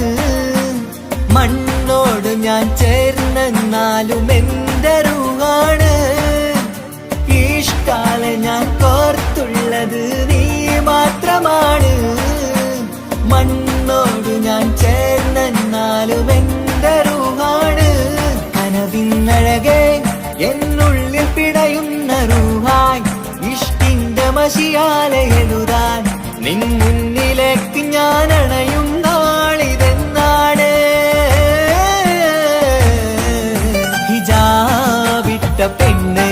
മണ്ണോട് ഞാൻ ചേർന്നെന്നാലും എന്റെ റൂഹാണ് ഈഷ്കാലം ഞാൻ കോർത്തുള്ളത് നീ മാത്രമാണ് മണ്ണോട് ഞാൻ ചേർന്നെന്നാലും എന്റെ റൂഹാണ് കനവിന്നഴകെ എന്നുള്ളിൽ പിടയുന്ന റൂഹായി ഇഷ്ടിന്റെ മഷിയാലെ എഴുതാൻ നിൻ മുന്നിലേക്ക് ഞാൻ അണയും നാളിതെന്നാണ് ഹിജാബിട്ട പെണ്ണ്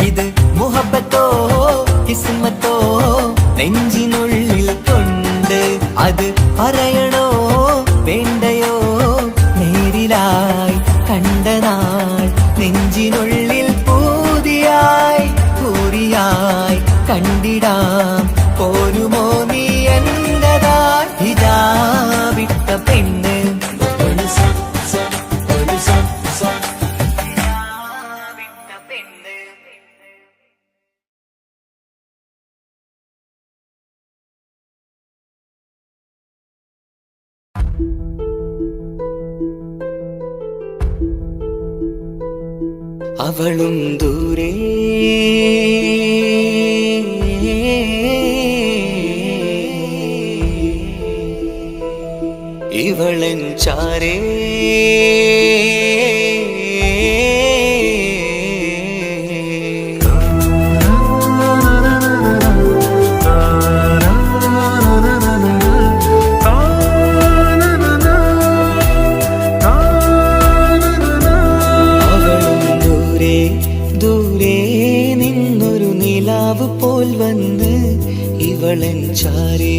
ഇത് മുഹബത്തോ കിസ്മത്തോ നെഞ്ചിനുള്ളിൽ കൊണ്ട് അത് പറയണോ വേണ്ടയോ നേരിലായി കണ്ട നാൾ നെഞ്ചിനുള്ളിൽ പൂതിയായി കൂറിയായി കണ്ടിടാം പോരുമോ നീ എന്റതായി ഇതാ വിട്ട പെണ്ണ് അവളും ദൂരെ ഇവളൻ ചാരേ പോൽ വന്ന് ഇവളൻ ചാരേ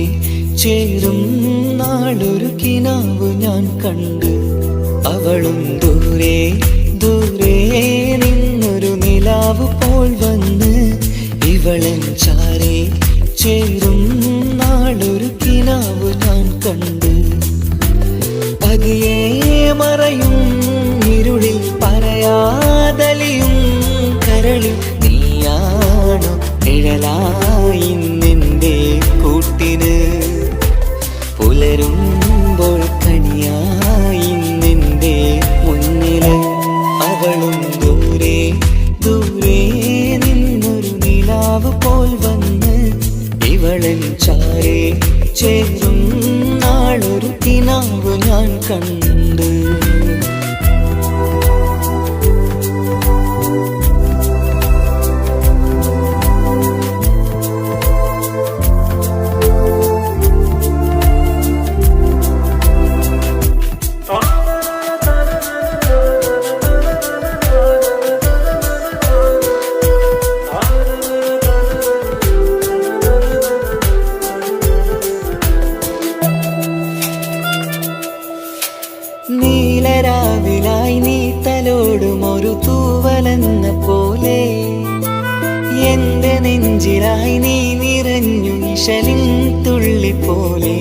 ചേരും നാളൊരു കിനാവ് ഞാൻ കണ്ട് അവളും ദൂരെ ദൂരെ നിന്നൊരു നിലാവ് പോൽ വന്ന് ഇവളൻ ചാരേ ചേരും നാളൊരു കിനാവ് ഞാൻ കണ്ട് പതിയെ മറയും ഇരുളിൽ പറയാതലിയും കരളിൽ നീയാണോ നിഴലായി നിന്റെ കൂട്ടിന് പുലരുമ്പോൾ കണിയായി നിന്റെ മുന്നില് അവളും ദൂരെ ദൂരെ നിന്നൊരു നിലാവ് പോൽ വന്ന് ഇവളൻ ചാരേ ചേരും നാളൊരു കിനാവ് ഞാൻ കണ്ട് രാവിലായി നീ തലോടും ഒരു തൂവലെന്ന പോലെ എന്റെ നെഞ്ചിലായി നീ നിറഞ്ഞു ഇശലിൻ തുള്ളി പോലെ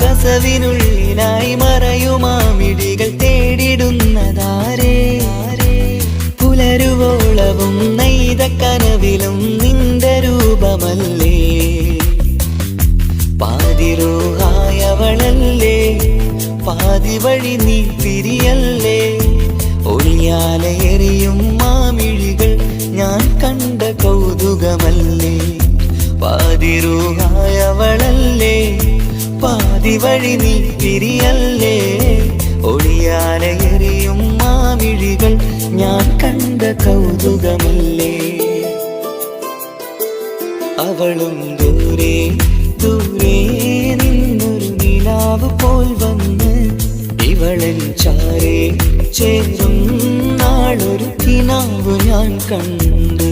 കസവിനുള്ളിലായി മറയുമാമിടികൾ തേടിടുന്നതാരേ പുലരുവോളവും നെയ്ത കനവിലും നിന്റെ രൂപമല്ലേ പാതിരൂഹായവളല്ലേ പാതി വഴി നീ തിരിയല്ലേ ഒളിയാലെ എറിയും മാമിഴികൾ ഞാൻ കണ്ട കൗതുകമല്ലേ പാതിരൂഹായവളല്ലേ പാതി വഴി നീ തിരിയല്ലേ ഒളിയാലെ എറിയും മാമിഴികൾ ഞാൻ കണ്ട കൗതുകമല്ലേ അവളും ദൂരെ ദൂരെ നിന്നൊരു നിലാവ് പോൽ വന്ന് ഇവളൻ ചാരേ ചേരും നാളൊരു കിനാവ് ഞാൻ കണ്ട്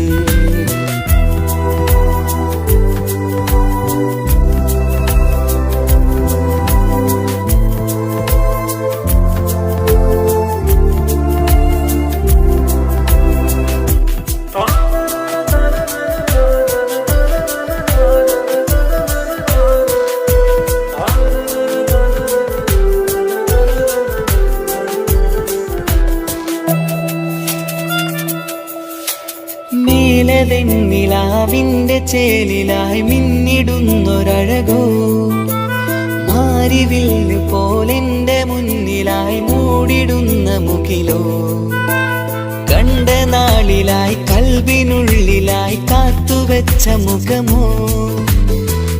നിലാവിന്റെ ചേലിലായി മിന്നിടുന്നൊരഴകോ മാരിവില്ല് പോലെന്റെ മുന്നിലായി മൂടിടുന്ന മുകിലോ കണ്ട നാളിലായി കൽബിനുള്ളിലായി കാത്തുവെച്ച മുഖമോ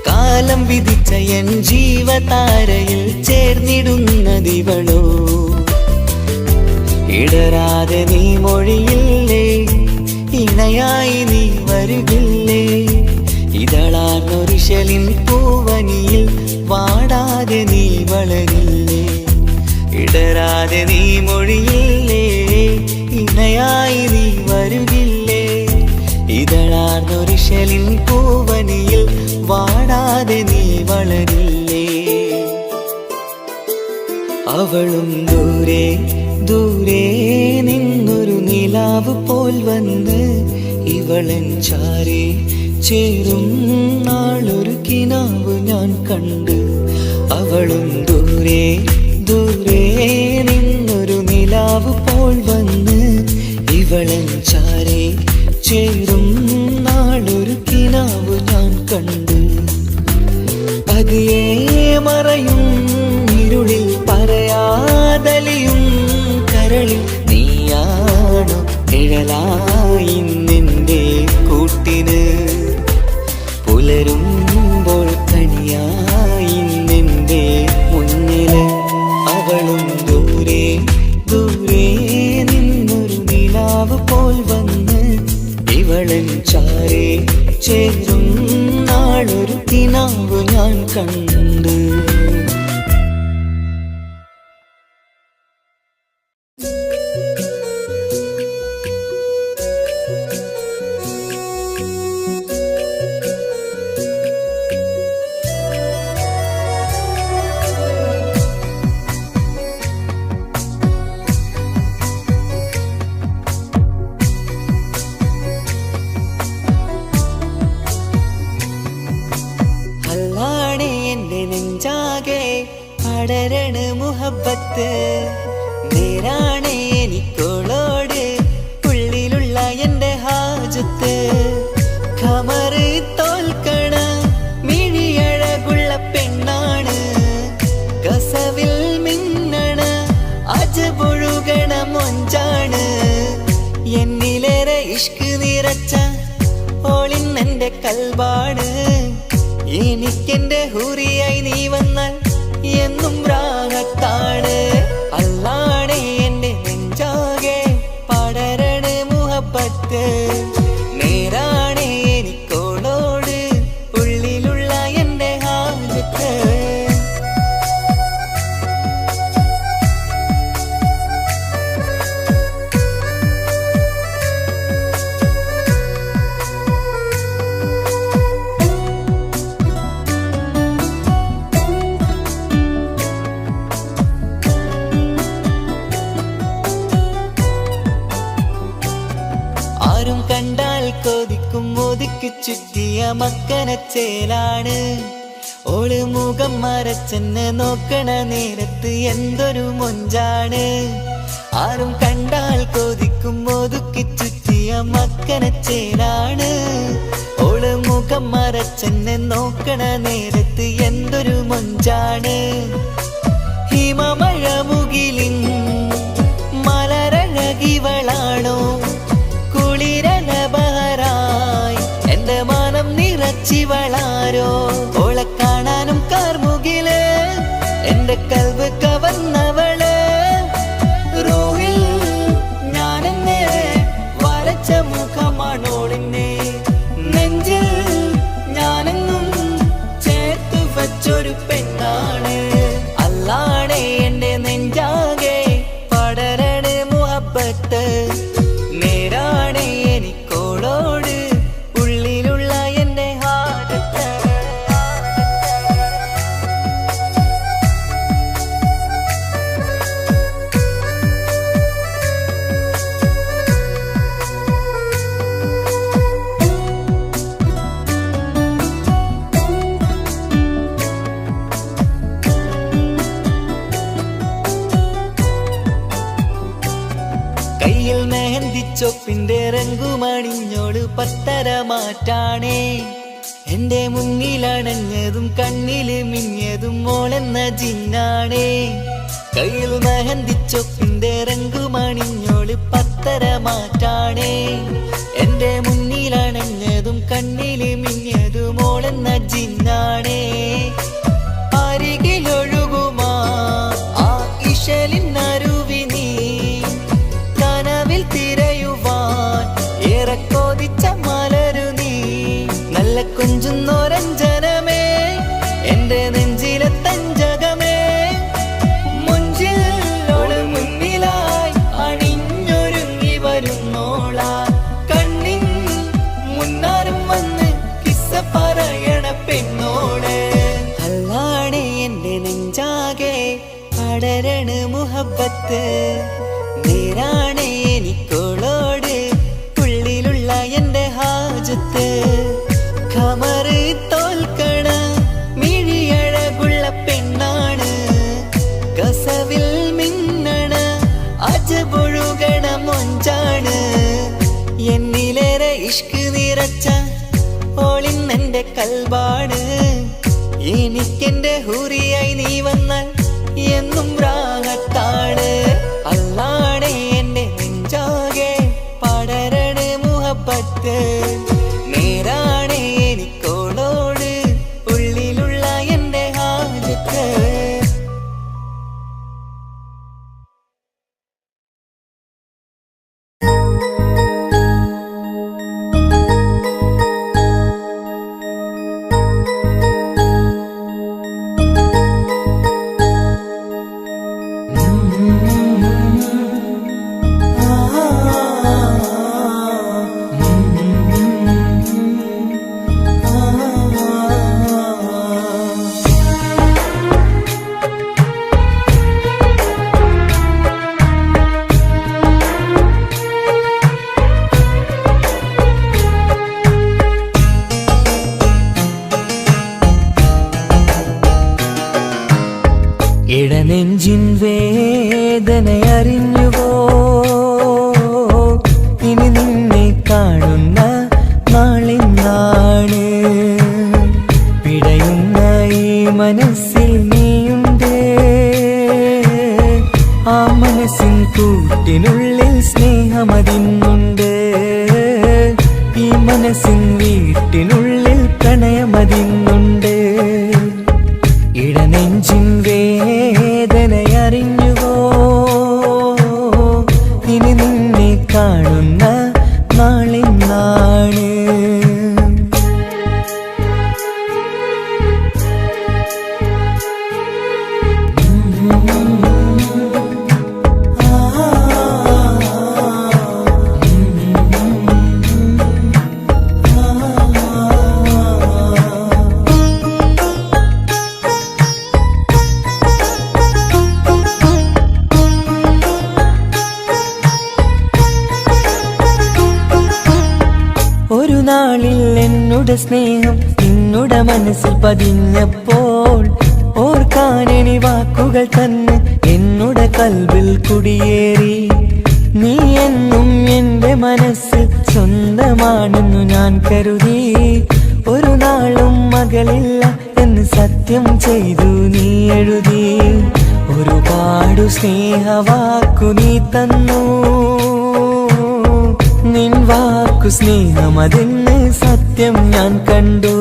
കാലം വിധിച്ച എൻ ജീവതാരയിൽ ചേർന്നിടുന്നതിവളോ ഇടരാതെ നീ മൊഴിയില്ലേ ഇണയായി നീ വരുകില്ലേ ഇതളാർന്നൊരിശലിൻ പൂവനിയിൽ വാടാതെ നീ വളരില്ലേ ഇടരാതെ നീ മൊഴിയില്ലേ ഇണയായി നീ വരുകില്ലേ ഇതളാർന്നൊരിശലിൻ പൂവനിയിൽ വാടാതെ നീ വളരില്ലേ അവളും ദൂരെ ദൂരെ നിന്നൊരു നിലാവ് പോൽ വന്ന് ഇവളൻ ചാരേ ചേരും നാളൊരു കിനാവ് ഞാൻ കണ്ട് അവളും ദൂരെ ദൂരെ നിന്നൊരു നിലാവ് പോൽ വന്ന് ഇവളൻ ചാരേ ചേരും നാളൊരു കിനാവ് ഞാൻ കണ്ട് പതിയെ മറയും ഇരുളിൽ പറയാതലിയും കരളിൽ നീയാണു നിഴലായി നിന്റെ കൂട്ടിന് പുലരുമ്പോൾ കണിയായി നിന്റെ മുന്നില് അവളും ദൂരെ ദൂരെ നിന്നൊരു നിലാവ് പോൽ വന്ന് ഇവളൻ ചാരേ ചേരും നാളൊരു കിനാവ് ഞാൻ കണ്ട് പടരണ മുഹബത്ത് നേരാണ് എനിക്കോളോട് ഉള്ളിലുള്ള എന്റെ ഹാജത്ത് ഖമറ് തോൽക്കണ മിഴിയഴകുള്ള പെണ്ണാണ് കസവിൽ മിന്നണ അജപൊഴുകണ മൊഞ്ചാണ് എന്നിലേറെ ഇഷ്ക് നിറച്ച ഓളിന്നെന്റെ കൽബാണ് എനിക്കെന്റെ ഹൂറിയായി നീ വന്നാൽ എന്നും രാഗത്താണ് അല്ലാണേ എന്റെ നെഞ്ചാകെ പടരണ മുഹബത്ത് നേരാണേ എനിക്കോളോട് ഉള്ളിലുള്ള എന്റെ ഹാജത്ത് ചുറ്റിയ മക്കനച്ചേലാണ്. ഓള് മുഖം മറച്ചെന്നെ നോക്കണ നേരത്ത് എന്തൊരു മൊഞ്ചാണ്. ആരും കണ്ടാൽ കൊതിക്കും ഒതുക്കി ചുറ്റിയ മക്കനച്ചേലാണ്. ഓള് മുഖം മറച്ചെന്നെ നോക്കണ നേരത്ത് എന്തൊരു മൊഞ്ചാണ്. ഹിമമഴ മുകിലിൻ മലരഴകിവളാണോ കുളിരലബഹരായി എന്റെ മാനം നിറച്ചിവളാരോ. ഓളെ കാണാനും കാർമുകില് എന്റെ കൽവ് കവർന്നവള്. റോഹിൽ ഞാനെന്നെ വരച്ച മുഖമാണോളിന്നെ. നെഞ്ചിൽ ഞാനെന്നും ചേർത്ത് വച്ചൊരു പെണ്ണാണ്. അല്ലാണേ എന്റെ നെഞ്ചാകെ പടരണ മുഹബത്ത്. നേരാണേ എനിക്കോളോട് ഉള്ളിലുള്ള എന്റെ ഹാജത്ത്. കയ്യിൽ മെഹന്തിച്ചൊപ്പിന്റെ രംഗുമണിഞ്ഞോട് പത്തര മാറ്റാണേ. എന്റെ മുന്നിലണഞ്ഞതും കണ്ണില് മിഞ്ഞതും മോളെന്ന ജിന്നാണേ. കയ്യിൽ മെഹന്തിച്ചൊപ്പിന്റെ രംഗുമണിഞ്ഞോട് പത്തര മാറ്റാണേ. എന്റെ മുന്നിലണഞ്ഞതും കണ്ണില് മിഞ്ഞതും മോളെന്ന ജിന്നാണേ. അരികിലൊഴുകുമാ ആ ഇശലിനരുവി നീ കനവിൽ തിരയുവാൻ ഏറെ കൊതിച്ച മലരു നീ. നല്ല കൊഞ്ചുന്നോരഞ്ജനമേ എന്റെ നെഞ്ചിലെ തഞ്ചകമേ. മുഞ്ചിൽ ഓള് മുന്നിലായി അണിഞ്ഞൊരുങ്ങി വരുന്നോള. കണ്ണിൻ മുന്നാരും വന്ന് കിസ്സ പറയണ പെണ്ണോള്. അല്ലാണേ എന്റെ നെഞ്ചാകെ പടരണ മുഹബത്ത്. നേരാണേ എനിക്കോളോട് ഉള്ളിലുള്ള എന്റെ ഹാജത്ത്. ഖമറ് തോൽക്കണ മിഴിയഴകുള്ള പെണ്ണാണ്. കസവിൽ മിന്നണ അജബൊഴുകണ മൊഞ്ചാണ്. എന്നിലേറെ ഇഷ്ക് നിറച്ച ഓളിന്നെന്റെ കൽബാണ്. എനിക്കെന്റെ ഹൂറിയായി നീ വന്നാൽ എന്നും രാഗത്താണ്. അല്ലാണേ എന്റെ നെഞ്ചാകെ പടരണ മുഹബത്ത്. നേരാണേ എനിക്കോളോട് ഉള്ളിലുള്ള എന്റെ ഹാജത്ത്. ഇടനെഞ്ചിൻ വേദനയറിഞ്ഞുവോ ഇനി നിന്നെ കാണുന്ന നാളെന്നാണ്. പിടയുന്ന ഈ മനസ്സിൽ നീയുണ്ട്. ആ മനസ്സിൻ കൂട്ടിനുള്ളിൽ സ്നേഹമതിന്നുണ്ട്. ഈ മനസ്സിൻ വീട്ടിനുള്ളിൽ പ്രണയമതിന്നുണ്ട്. ഇടനെഞ്ചിൻ വേദനയറിഞ്ഞുവോ ഇനി നിന്നെ കാണുന്ന നാളെന്നാണ്. നിന്നുടെ സ്നേഹം നിന്നുടെ മനസ്സിൽ പതിഞ്ഞപ്പോൾ ഓർക്കാനെനി വാക്കുകൾ തന്നെ എന്നുടെ കൽവിൽ കുടിയേറി. നീ എന്നും എന്റെ മനസ്സിൽ സ്വന്തമാണെന്നു ഞാൻ കരുതി. ഒരു നാളും മകളില്ല എന്ന് സത്യം ചെയ്തു നീ എഴുതി. ഒരുപാടു സ്നേഹവാക്കു നീ തന്നു. നിൻ വാക്കു സ്നേഹമതെന്ന് സത്യം ഞാൻ കണ്ടു.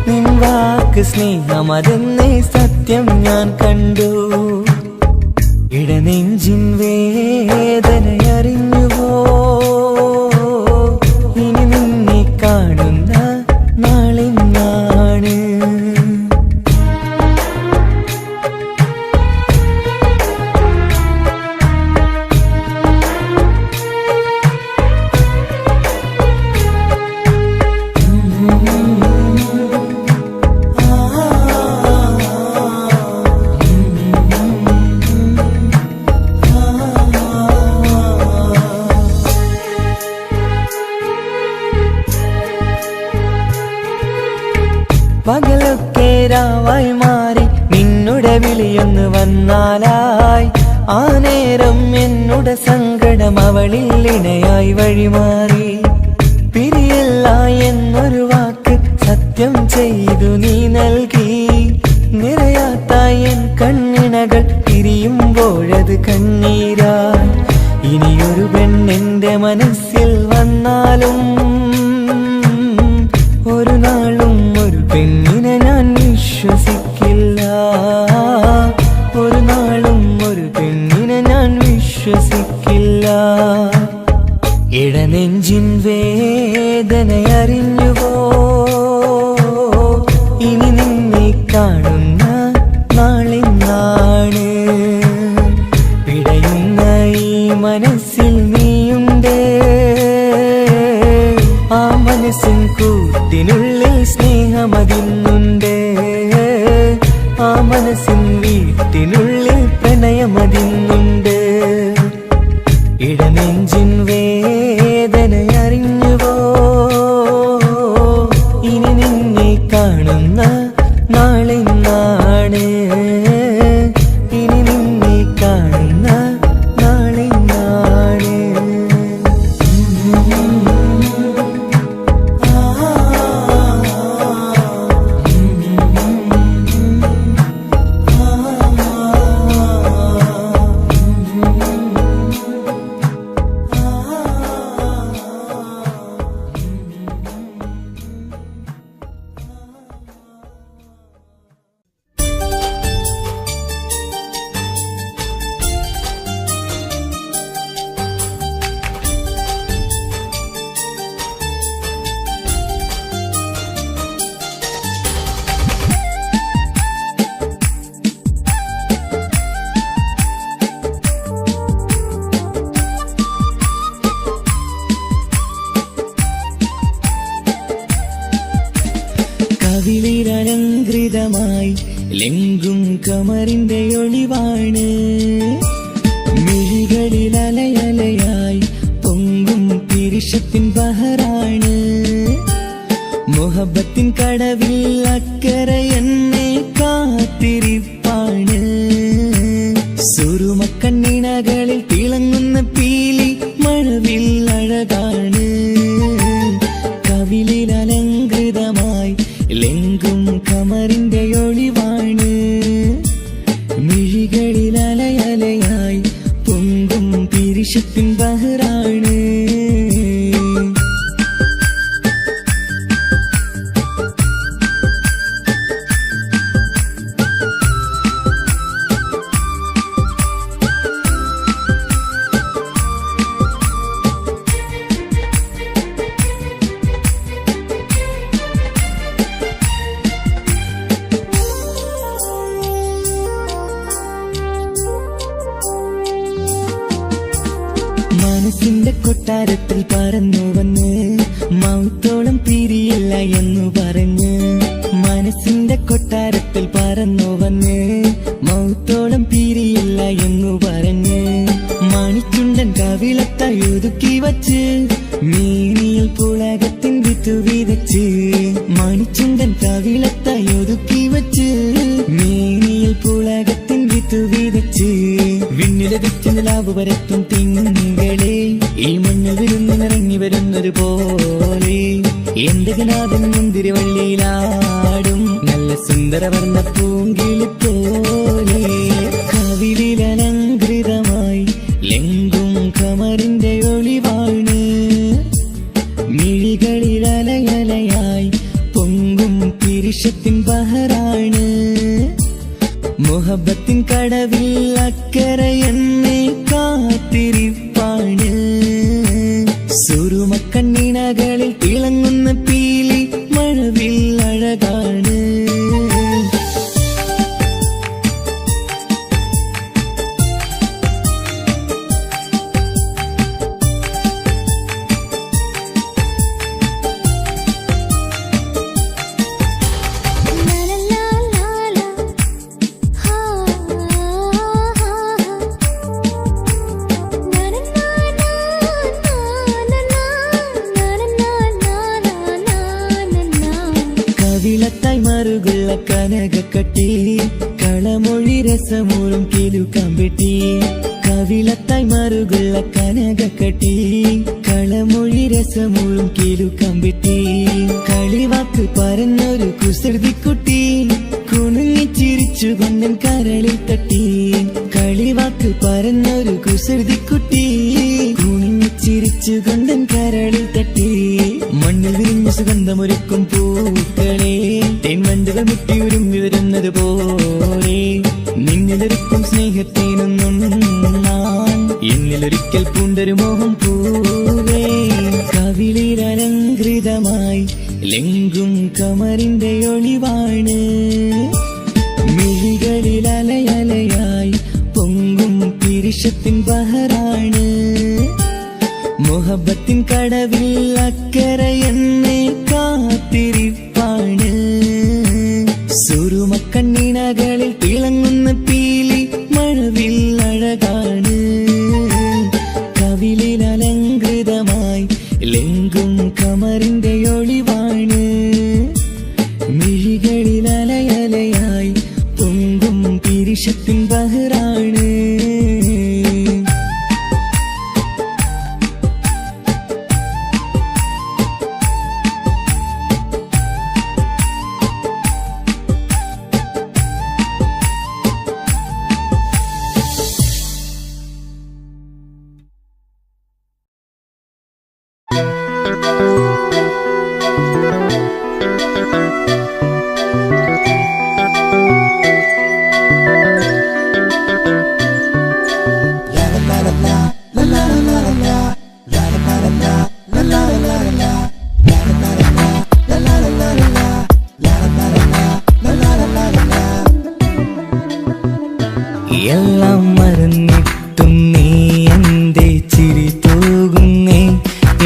നിൻ വാക്ക് സ്നേഹമതെന്ന് സത്യം ഞാൻ കണ്ടു. ഇടനെഞ്ചിൻ വേദനയറിഞ്ഞുവോ? ഇനി നിന്നെ കാണുന്ന നാളിന്നാണ്. പകലൊക്കെ രാവായി മാറി നിന്നുടെ വിളിയൊന്ന് വന്നാലായി. ആ നേരം എന്നുടെ സങ്കടം അവളിൽ ഇണയായി വഴിമാറി. പിരിയല്ല എന്നൊരു വാക്ക് സത്യം ചെയ്തു നീ നൽകി. നിറയാത്ത എൻ കണ്ണിണകൾ പിരിയുമ്പോഴത് കണ്ണീരായി. ഇനിയൊരു പെണ്ണെന്റെ മനസ്സിൽ വന്നാലും ഒരു നാളും ഒരു പെണ്ണിനെ ഞാൻ വിശ്വസിക്കില്ല. ഒരു നാളും ഒരു പെണ്ണിനെ ഞാൻ വിശ്വസിക്കില്ല. ഇടനെഞ്ചിൻ വേദനയറിഞ്ഞുവോ? ഇനി നിന്നെ കാണുന്ന നാളിന്നാണ്. പിടയുന്ന ഈ മനസ്സിൽ നീയുണ്ട്. ആ മനസ്സിൻ കൂട്ടിനുള്ളിൽ സ്നേഹമതിന്നുണ്ട്. ആ മനസ്സിൻ വീട്ടിനുള്ളിൽ പ്രണയമതിന്നുണ്ട്. ഇടനെഞ്ചിൻ വേദനയറിഞ്ഞുവോ? ഇനി നിന്നെ കാണുന്ന നാളിന്നാണ്. ഇനി നിന്നെ കാണുന്ന നാളിന്നാണ്. കവിളിലലങ്കൃതമായി ലെങ്കും കമറിന്റെ ഒളിവാണ്. മിഴികളിൽ അലയലയായി പൊങ്കും പിരിശത്തിൻ ബഹറാണ്. മുഹബത്തിൻ കടവിൽ അക്കരെ എന്നെ കാത്തിരിപ്പാണ്. സുറുമക്കണ്ണിണകളിൽ തിളങ്ങുന്ന പീലി മഴവിൽ അഴകാണ്. കവിളിൽ അലങ്കൃതമായി ലെങ്കും കമറിന്റെ ഒളിവാണ്. മിഴികളിൽ അലയലയായി പൊങ്കും പിരിശത്തിൻ ബഹറാണ്. മനസ്സിന്റെ കൊട്ടാരത്തിൽ പറന്നു വന്ന് മൗത്തോളം പിരിയില്ല എന്നു പറഞ്ഞ്. മനസ്സിന്റെ കൊട്ടാരത്തിൽ പറന്നു വന്ന് മൗത്തോളം പിരിയില്ല എന്നു പറഞ്ഞ്. മണിച്ചുണ്ടൻ കവിളത്തായി ഒതുക്കി വച്ച് മീനിയിൽ പുളകത്തിൻ വിത്തുവീത വിണ്ണിലതിച്ച് നിലാവ് വരത്തും തിങ്കളെ ഈ മണ്ണിൽ വിരുന്നിനിറങ്ങി വരുന്നത് പോലെ എന്റെ ഗനാഥൻ മുന്തിരിവള്ളിയിലാടും നല്ല സുന്ദരവർണ്ണ പൂങ്കിളി പോലെ കവിളിലലങ്കൃതമായി ലെങ്കും കമറിന്റെ ഒളിവാണ് മിഴികളിലലയലയായി പൊങ്കും പിരിശത്തിൻ ബഹറാണ് മുഹബത്തിൻ കടവിൽ അക്കരെ എന്നെ കാത്തിരിപ്പാണ് സുറുമക്കണ്ണിണകളിൽ തിളങ്ങുന്ന പീലി മഴവിൽ അഴകാണ് കവിളത്തായി മറുകുള്ള കനകക്കട്ടി കളമൊഴി രസമൂറും കിലുക്കമ്പെട്ടി കവിളത്തായി മറുകുള്ള കനകക്കട്ടി കളമൊഴി രസമൂറും കിലുക്കമ്പെട്ടി കളിവാക്ക് പറഞ്ഞൊരു കുസൃതിക്കുട്ടി കുണുങ്ങി ചിരിച്ചു കൊണ്ടൻ കരളിൽ തട്ടി കളിവാക്ക് പറഞ്ഞൊരു കുസൃതിക്കുട്ടി കുണുങ്ങി ചിരിച്ചു കൊണ്ടൻ കരളിൽ തട്ടി മണ്ണിൽ വിരിഞ്ഞ സുഗന്ധമൊരുക്കും പൂക്കളെ തെൻവണ്ടുകൾ മുട്ടിയുരുങ്ങി വരുന്നത് പോലെ നിന്നിലൊരുക്കും സ്നേഹത്തേനൊന്നും ഞാൻ എന്നിലൊരിക്കൽ പൂണ്ടൊരു മോഹം പൂവേ കവിളിലലങ്കൃതമായി ലെങ്കും കമറിന്റെ ഒളിവാണ് മിഴികളിലലയലയായി പൊങ്കും പിരിശത്തിൻ ബഹറാണ് മുഹബത്തിൻ കടവിൽ അക്കരെ എന്നെ കാത്തിരിപ്പാണ് സുറുമക്കണ്ണിണകളിൽ തിളങ്ങുന്ന പീലി മഴവിൽ അഴകാണ് കവിളിലലങ്കൃതമായി ലെങ്കും കമറിന്റെ ഒളിവാണ് മിഴികളിലലയലയായി പൊങ്കും പിരിശത്തിൻ ബഹറാണ് എല്ലാം മറന്നിട്ടും നീ എന്റെ ചിരി തൂകുന്നേ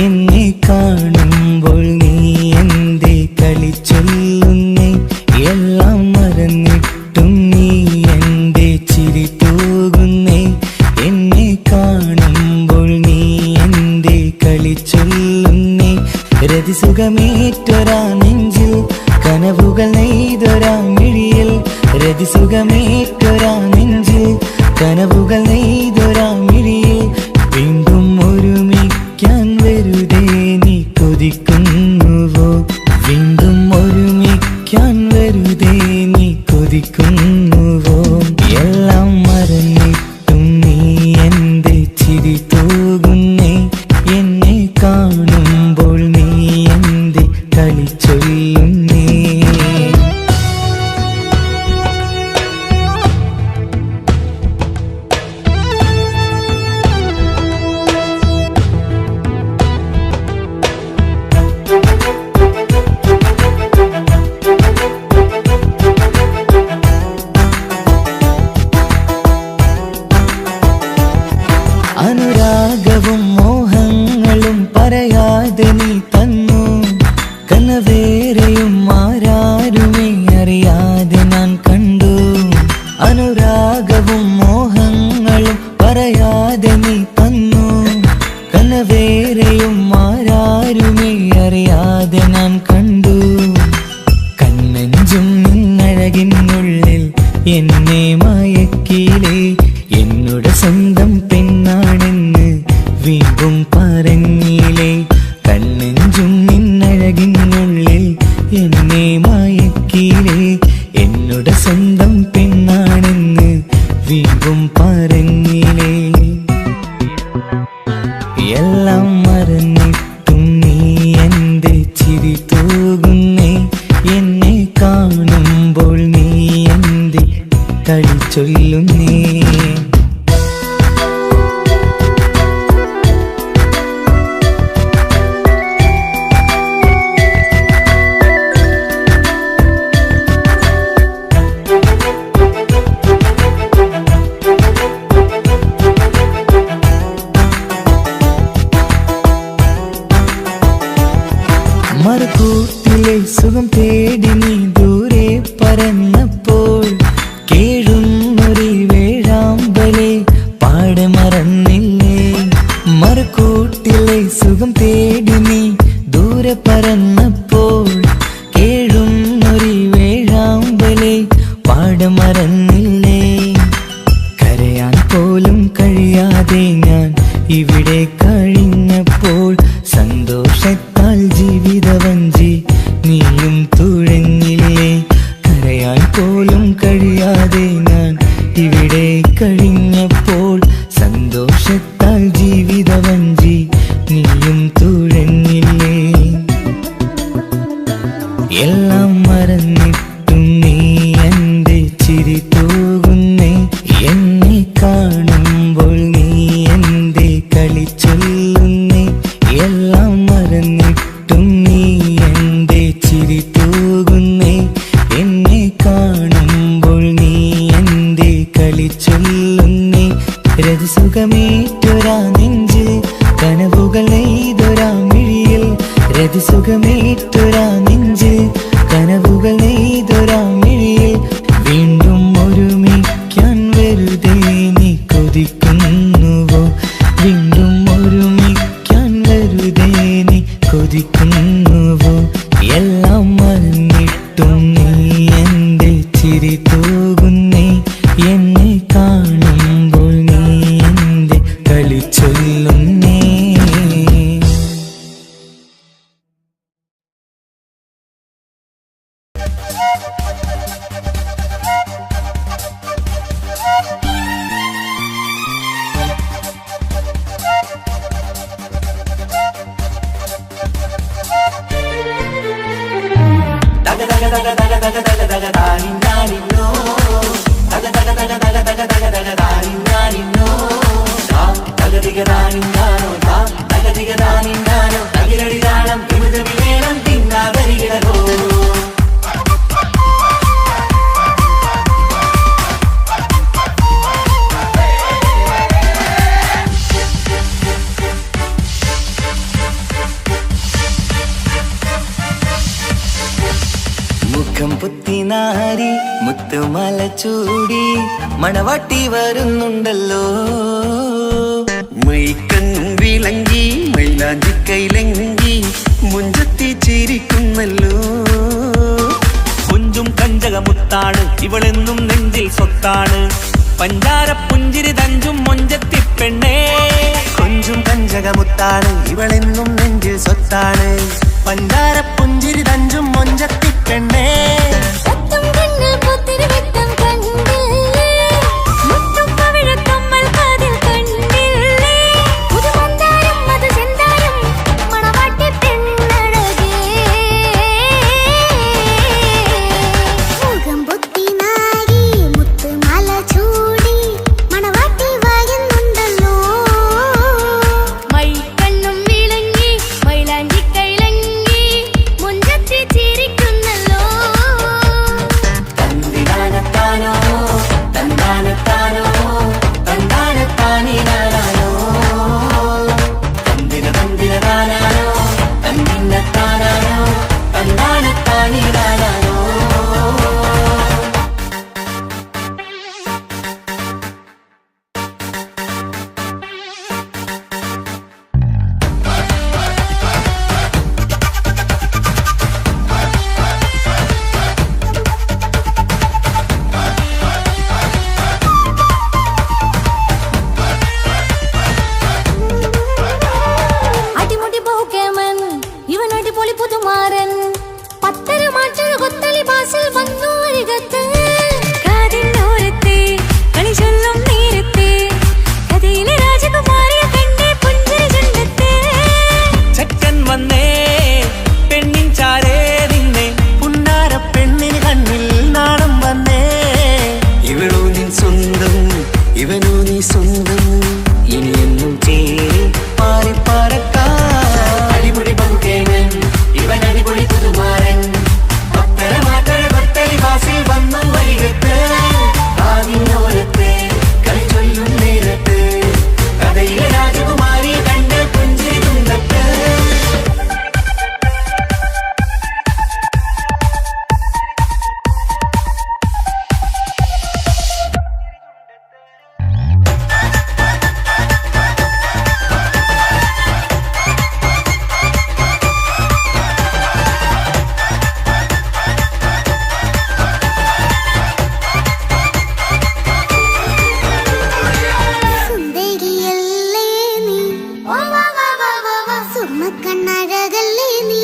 എന്നെ കാണുമ്പോൾ നീ എന്റെ കളി ചൊല്ലുന്നേ എല്ലാം മറന്നിട്ടും നീ എന്റെ ചിരി തൂകുന്നേ എന്നെ കാണുമ്പോൾ നീ എന്റെ കളി ചൊല്ലുന്നേ രതിസുഖമേറ്റൊരാ നെഞ്ചിൽ കനവുകൾ നെയ്തൊരാ മിഴിയിൽ രതിസുഖമേറ്റൊരാ നെഞ്ചിൽ കനവുകൾ നെയ്തൊരാ മിഴിയിൽ വീണ്ടും ഒരുമിക്കാൻ വെറുതെ നീ കൊതിക്കുന്നുവോ വീണ്ടും ഒരുമിക്കാൻ വെറുതെ നീ കൊതിക്കുന്നുവോ എല്ലാം മറന്നിട്ടും നീ എന്റെ ചിരി തൂകുന്നേ എന്നെ കാണുമ്പോൾ നീ എന്റെ കളി ചൊല്ലുന്നേ അനുരാഗവും മോഹങ്ങളും പറയാതെ നീ തന്നു കനവേറെയും ആരാരുമേ അറിയാതെ ഞാൻ കണ്ടു അനുരാഗവും മോഹങ്ങളും പറയാതെ നീ തന്നു കനവേറെയും ആരാരുമേ അറിയാതെ ഞാൻ കണ്ടു കണ്ണെഞ്ചും നിന്നഴകിനുള്ളിൽ എന്നെ മയക്കിയിലേ എന്നോട് സ്വന്തം വീമ്പും പറഞ്ഞില്ലേ എല്ലാം മറന്നിട്ടും നീ എന്റെ ചിരി തൂകുന്നേ എന്നെ കാണുമ്പോൾ നീ എന്റെ കളി ചൊല്ലുന്നേ മറുകൂട്ടിലെ സുഖം തേടി നീ ദൂരെ പറന്നപ്പോൾ കേഴുന്നൊരു വേഴാമ്പലെ പാടെ മറന്നില്ലേ മറുകൂട്ടിലെ സുഖം തേടി നീ ദൂരെ പറന്നപ്പോൾ കേഴുന്നൊരു വേഴാമ്പലെ പാടെ മറന്നില്ലേ കരയാൻ പോലും കഴിയാതെ ഞാൻ ഇവിടെ കഴിഞ്ഞപ്പോൾ സന്തോഷത്താൽ ജീവിതവഞ്ചി നീയും തുഴഞ്ഞില്ലേ കരയാൻ പോലും കഴിയാതെ ഞാൻ ഇവിടെ കഴിഞ്ഞപ്പോൾ സന്തോഷത്താൽ ജീവിതവഞ്ചി നീയും തുഴഞ്ഞില്ലേ എല്ലാം മറന്നിട്ടും നീ എന്റെ ചിരി തൂകുന്നേ എന്നെ കാണുമ്പോൾ നീ എന്റെ കളി ചൊല്ലുന്നേ എല്ലാം മറന്നിട്ടും നീ എന്റെ ചിരി തൂകുന്നേ എന്നെ കാണുമ്പോൾ നീ എന്റെ കളി ചൊല്ലുന്നേ രതിസുഖമേറ്റൊരാ നെഞ്ചിൽ കനവുകൾ നെയ്തൊരാ മിഴിയിൽ രതിസുഖമേറ്റൊരാ നെഞ്ചിൽ കനവുകൾ നെയ്തൊരാ മിഴിയിൽ വീണ്ടും ഒരുമിക്കാൻ വെറുതെ നീ കൊതിക്കുന്നുവോ വീണ്ടും ഒരുമിക്കാൻ വെറുതെ നീ കൊതിക്കുന്നുവോ എല്ലാം മറന്നിട്ടും നീ എന്റെ ചിരി തൂകുന്നേ എന്നെ കാണുമ്പോൾ നീ എന്റെ കളി ചൊല്ലുന്നേ മുഖം പുത്തിനാരി മുത്തുമല ചൂടി മണവാട്ടി വരുന്നുണ്ടല്ലോ മൈക്കണ്ണും വിളങ്ങി മൈലാഞ്ചി കൈലങ്കി മുഞ്ചത്തി ചിരിക്കുന്നല്ലോ കുഞ്ചും കഞ്ചകമുത്താണ് ഇവളെന്നും നെഞ്ചിൽ സ്വത്താണ് പഞ്ചാര പുഞ്ചിരി തഞ്ചും മൊഞ്ചത്തി പെണ്ണേ കൊഞ്ചും കഞ്ചകമുത്താണ് ഇവളെന്നും നെഞ്ചിൽ സ്വത്താണ് പഞ്ചാര പുഞ്ചിരി തഞ്ചും മൊഞ്ചത്തി പെണ്ണേ സത്തും കണ്ണിൽ പുത്തിരി വെട്ടം കണ്ടില്ലേ മുത്തും പവിഴക്കമ്മൽ കാതിൽ കണ്ടില്ലേ പുതുമന്ദാരം മധു ചെന്തായം മണവാട്ടി പെണ്ണഴകേ മുഖം പൊത്തി നാരി മുത്തുമാല ചൂടി മണവാട്ടി വായുന്നുണ്ടല്ലോ മൈക്കണ്ണും വിളങ്ങി മൈലാഞ്ചി കൈലങ്ങി മുഞ്ചത്തി ചിരിക്കുന്നല്ലോ ഇവനോ നീ സ്വന്തം ഇനി എന്നും ചേരി പാറി പറക്കാം അടിപൊളി പങ്കുകേവൻ ഇവൻ അടിപൊളി പുതുമാരൻ ഭക്തര മാറ്റര ഭക്തരി വാസിൽ വന്നു വൈകത്ത് ആവിനോരത്ത് കളി ചൊല്ലും നേരത്ത് കഥയിലെ രാജകുമാരി കണ്ട് പുഞ്ചിരി തുണ്ടത്ത് സുന്ദരിയല്ലേ നീ സുർമ്മക്കണ്ണഴകല്ലേ നീ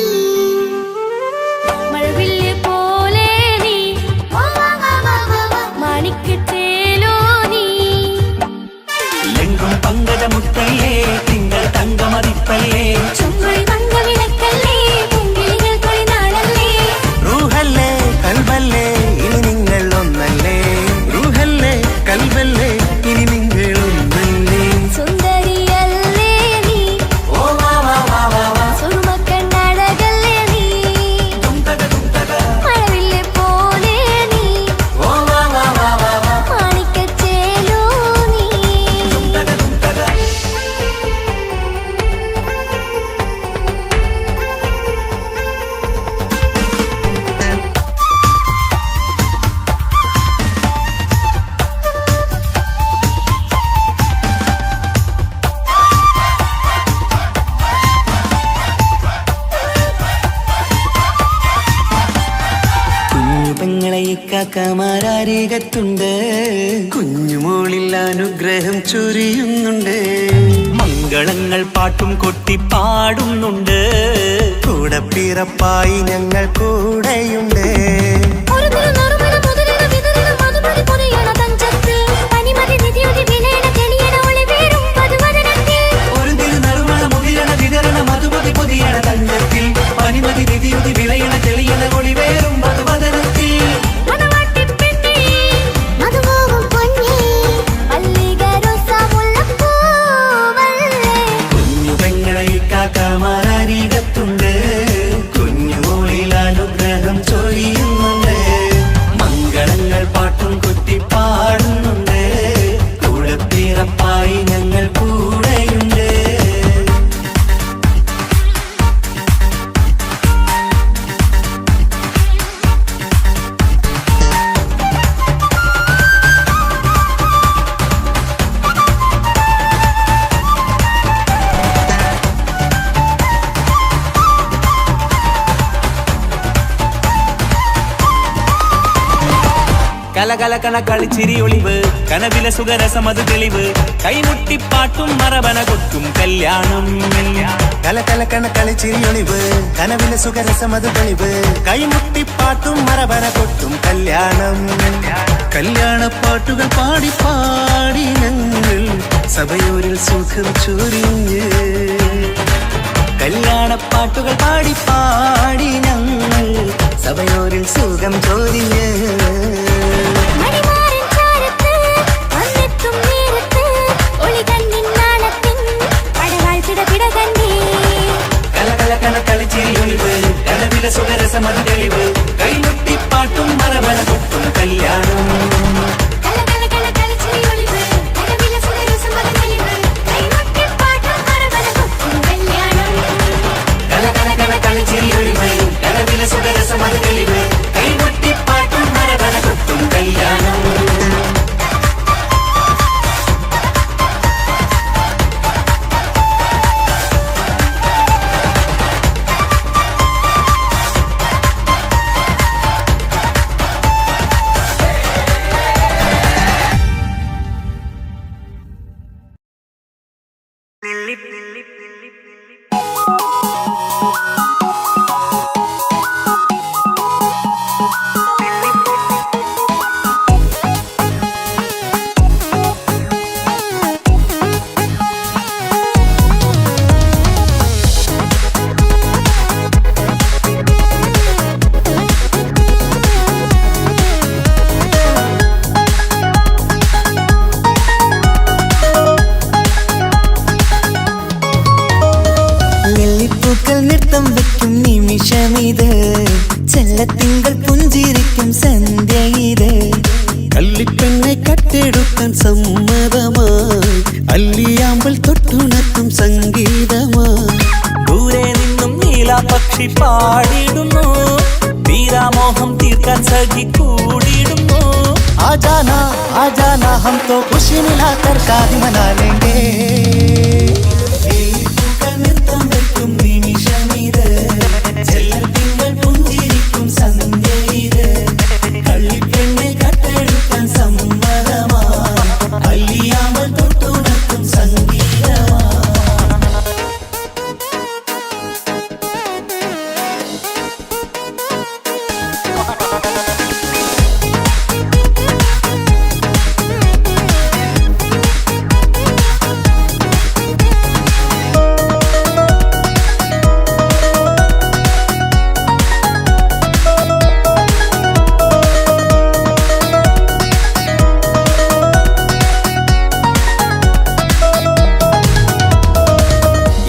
മഴവില്ല് പോലെ നീ മാണിക്കത്തേലോ നീ എങ്കും പങ്കജമുത്തല്ലേ തിങ്കൾ തങ്കമതിപ്പല്ലേ ചുങ്കുഴി മംഗവിളക്കല്ലേ പൂങ്കിളികൾ തൊഴിനാളല്ലേ റൂഹല്ലേ കൽബല്ലേ ഇനി നിങ്ങൾ ഒന്നല്ലേ റൂഹല്ലേ കൽബല്ലേ ഇനി നിങ്ങൾ ഒന്നല്ലേ സുന്ദരിയല്ലേ നീ ഓ വാ വാ വാ വാ വാ സുർമ്മക്കണ്ണഴകല്ലേ നീ മഴവില്ല് പോലെ നീ ഓ വാ വാ വാ വാ വാ മാണിക്കത്തേലോ നീ കുഞ്ഞു പെങ്ങളെ ഇക്കാക്കമാരാരികത്തുണ്ട് കുഞ്ഞുമോളിൽ അനുഗ്രഹം ചൊരിയുന്നുണ്ട് മംഗളങ്ങൾ പാട്ടും കൊട്ടി പാടുന്നുണ്ട് കൂടെ പിറപ്പായി ഞങ്ങൾ കൂടെയുണ്ട് ഒരു തിരുനറുമണ മുതലിന വിതരണ മധുമതി പൊതിയണ തഞ്ചത്തിൽ പനിമതി നിധിയുതി വിലയണ തെളിയണ ഒളിവേറും പതുവദനത്തിൽ ഒരു തിരുനറുമണ മുതിരണ വിതരണ മധുമതി പൊതിയണ തഞ്ചത്തിൽ പനിമതി നിധിയുതി വിളയണ തെളിയണ ഒളിവേറും മധുവദനത്തിൽ മണവാട്ടിപ്പെണ്ണേ മധുപോകും പൊന്നേ മല്ലികരോസ മുല്ലപ്പൂവല്ലേ കുഞ്ഞു പെങ്ങളെ കാക്കമാരാരികത്തുണ്ട് കുഞ്ഞുമോളിൽ അനുഗ്രഹം ചൊരിയുന്നുണ്ട് മംഗളങ്ങൾ പാട്ടും കൊട്ടി പാടുന്നുണ്ട് കൂടെ പിറപ്പായി ഞങ്ങൾ കൂടെയുണ്ട് കലകലകണ കളിച്ചിരി ഒളിവ് കനവിലെ സുഖരസമത് തെളിവ് കൈമുട്ടിപ്പാട്ടും മറവന കൊട്ടും കല്യാണം കലകലക്കണ കളിച്ചിരിയൊളിവ് കനവിലെ സുഖരസമത് തെളിവ് കൈമുട്ടിപ്പാട്ടും മറവന കൊട്ടും കല്യാണം കല്യാണപ്പാട്ടുകൾ പാടി പാടി ഞങ്ങൾ സഭയോരിൽ സുഖം ചൊരിഞ്ഞ് കല്യാണപ്പാട്ടുകൾ പാടി പാടി ഞങ്ങൾ സഭയോരിൽ സുഖം ചോദിഞ്ഞ് മണിമാരൻ ചാരത്ത് വന്നെത്തും നേരത്ത് ഒളികണ്ണിൻ നാണത്തിൻ പടവാൾ പിടപിട കണ്ടേ കലകലകണ കളിച്ചിരി ഒളിവ് കനവിലെ സുഖരസമത് തെളിവ് കൈമുട്ടിപ്പാട്ടും മറവന കൊട്ടും കല്യാണം കലകലകണ കളിച്ചിരി ഒളിവ് കനവിലെ സുഖരസമത് തെളിവ് കൈമുട്ടിപ്പാട്ടും മറവന കൊട്ടും കല്യാണം കലകലകണ കളിച്ചിരി ഒളിവ് കനവിലെ സുഖരസമത് തെളിവ് കൈമുട്ടിപ്പാട്ടും മറവന കൊട്ടും കല്യാണം നിമിഷമിത് ചെല്ലത്തിങ്കൾ പുഞ്ചിരിക്കും സന്ധ്യ ഇത് കള്ളിപ്പെണ്ണെ കട്ടെടുക്കാൻ സമ്മതമായി അല്ലിയാമ്പൽ തൊട്ടുണർത്തും സംഗീതമായി ദൂരെ നിന്നും നീലാപക്ഷി പാടിടുന്നു തീരാമോഹം തീർക്കാൻ സഖി കൂടിടുന്നു आजाना हम तो खुशी मिलाकर शादी मना लेंगे നൃത്തം വെക്കും നിമിഷമിത് ചെല്ലത്തിങ്കൾ പുഞ്ചിരിക്കും സന്ധ്യ ഇത് കള്ളിപ്പെണ്ണെ കട്ടെടുക്കാൻ സമ്മതമായി അല്ലിയാമ്പൽ തൊട്ടുണർത്തും സംഗീതമായി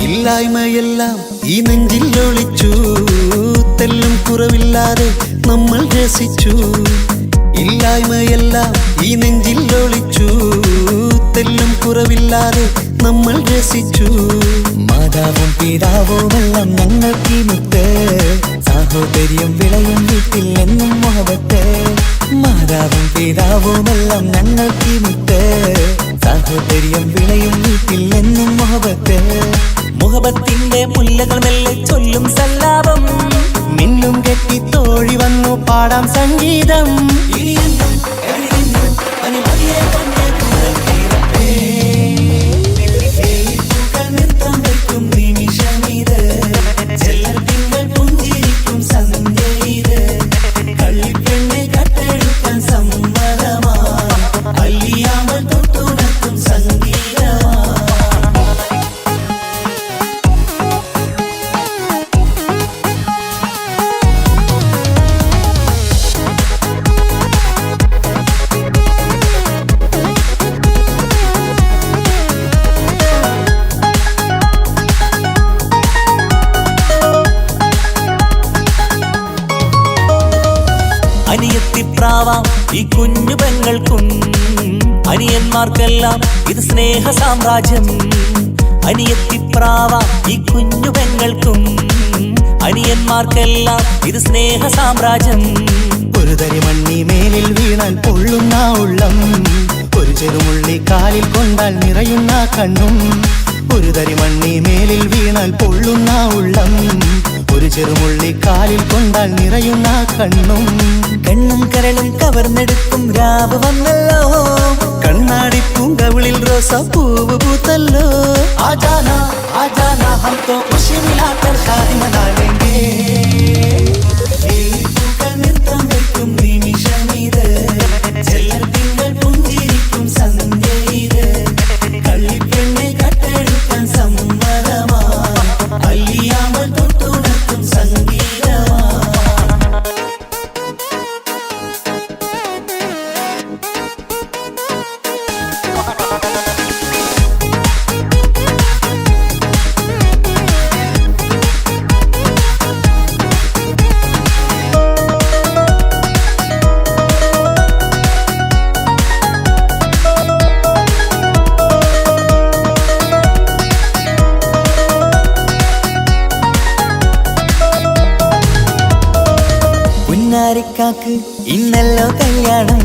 ഇല്ലായ്മയെല്ലാം ഈ നെഞ്ചിൽ ഒളിച്ചു തെല്ലും കുറവില്ലാതെ നമ്മൾ രസിച്ചു ഇല്ലായ്മയെല്ലാം ഈ നെഞ്ചിൽ ഒളിച്ചു തെല്ലും കുറവില്ലാതെ നമ്മൾ രസിച്ചു മാതാവും പിതാവുമെല്ലാം ഞങ്ങൾക്ക് മുത്ത് സാഹോദര്യം വിളയും വീട്ടിൽ എന്നും മുഹബത്ത് മാതാവും പിതാവുമെല്ലാം ഞങ്ങൾക്ക് മുത്ത് സാഹോദര്യം വിളയും വീട്ടിൽ എന്നും മുഹബത്ത് മുഹബത്തിന്റെ മുല്ലകൾ മെല്ലെ ചൊല്ലും സല്ലാപം മിന്നും കെട്ടി തോഴി വന്നു പാടാം സംഗീതം നൃത്തം വെക്കും നിമിഷമിത് ചെല്ലത്തിങ്കൾ പുഞ്ചിരിക്കും സന്ധ്യ ഇത് കള്ളിപ്പെണ്ണെ കട്ടെടുക്കാൻ സമ്മതമായി അല്ലിയാമ്പൽ തൊട്ടുണർത്തും സംഗീതമായി അനിയത്തിപ്രാവാം ഈ കുഞ്ഞു പെങ്ങൾക്കും അനിയന്മാർക്കെല്ലാം ഇത് സ്നേഹ സാമ്രാജ്യം അനിയത്തിപ്രാവാം ഈ കുഞ്ഞു പെങ്ങൾക്കും അനിയന്മാർക്കെല്ലാം ഇത് സ്നേഹ സാമ്രാജ്യം ഒരു തരി മണ്ണി മേലിൽ വീണാൽ പൊള്ളുന്ന ഉള്ളം ഒരു ചെറുമുള്ളി കാലിൽ കൊണ്ടാൽ നിറയുന്ന കണ്ണും ഒരു തരി മണ്ണി മേലിൽ വീണാൽ പൊള്ളുന്ന ഉള്ളം ഒരു ചെറുമുള്ളി കാലിൽ കൊണ്ടാൽ നിറയുന്ന കണ്ണും കണ്ണും കരളും കവർന്നെടുക്കും രാവ് വന്നല്ലോ കണ്ണാടി പൂങ്കവിളിൽ റോസാപ്പൂവ് പൂത്തല്ലോ आजाना हम तो खुशी मिलाकर शादी मना लेंगे നൃത്തം വെക്കും നിമിഷമിത് ചെല്ലത്തിങ്കൾ പുഞ്ചിരിക്കും സന്ധ്യ ഇത് കള്ളിപ്പെണ്ണെ കട്ടെടുക്കാൻ സമ്മതമായി അല്ലിയാമ്പൽ തൊട്ടുണർത്തും സംഗീതമായി പുന്നാരിക്കാക്ക് ഇന്നല്ലോ കല്യാണം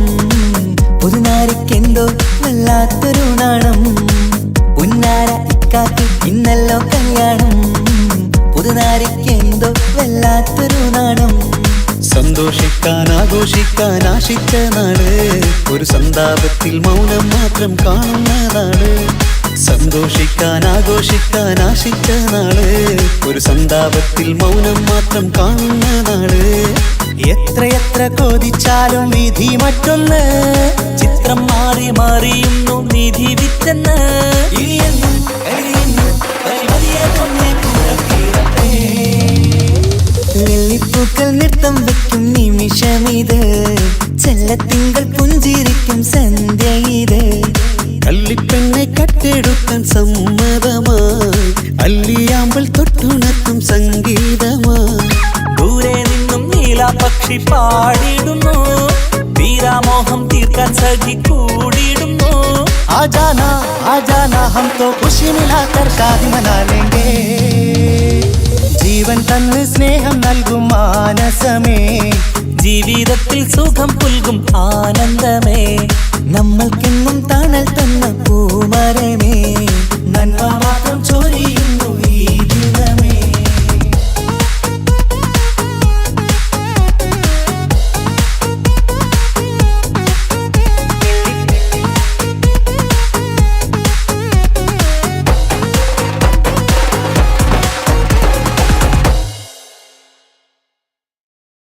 പുതുനാരിക്കെന്തോ വല്ലാത്തൊരു നാണം പുന്നാര ഇക്കാക്ക് ഇന്നല്ലോ കല്യാണം പുതുനാരിക്കെന്തോ വല്ലാത്തൊരു നാണം സന്തോഷിക്കാൻ ആഘോഷിക്കാൻ ആശിച്ച നാള് ഒരു സന്താപത്തിൽ മൗനം മാത്രം കാണുന്ന നാള് സന്തോഷിക്കാൻ ആഘോഷിക്കാൻ ആശിച്ച നാള് ഒരു സന്താപത്തിൽ മൗനം മാത്രം കാണുന്ന നാള് എത്രയെത്ര കൊതിച്ചാലും വിധി മറ്റൊന്ന് ചിത്രം മാറി മാറിയുന്നു നിധി വിറ്റെന്ന് വെള്ളിപ്പൂക്കൾ നൃത്തം വെക്കും നിമിഷമിത് ചെല്ലത്തിങ്കൾ പുഞ്ചിരിക്കും സന്ധ്യ ഇത് കള്ളിപ്പെണ്ണെ കട്ടെടുക്കാൻ സമ്മതമായി അല്ലിയാമ്പൽ തൊട്ടുണർത്തും സംഗീതമായി കൂട്ടി പാടിടുന്നു വീരാമോഹം തീർക്കാൻ സഖി കൂടിയിടുന്നു आजाना हम तो खुशी मिलाकर शादी मना लेंगे ജീവൻ തന്ന് സ്നേഹം നൽകും മാനസമേ ജീവിതത്തിൽ സുഖം പുൽകും ആനന്ദമേ നമ്മൾക്കെന്നും തണൽ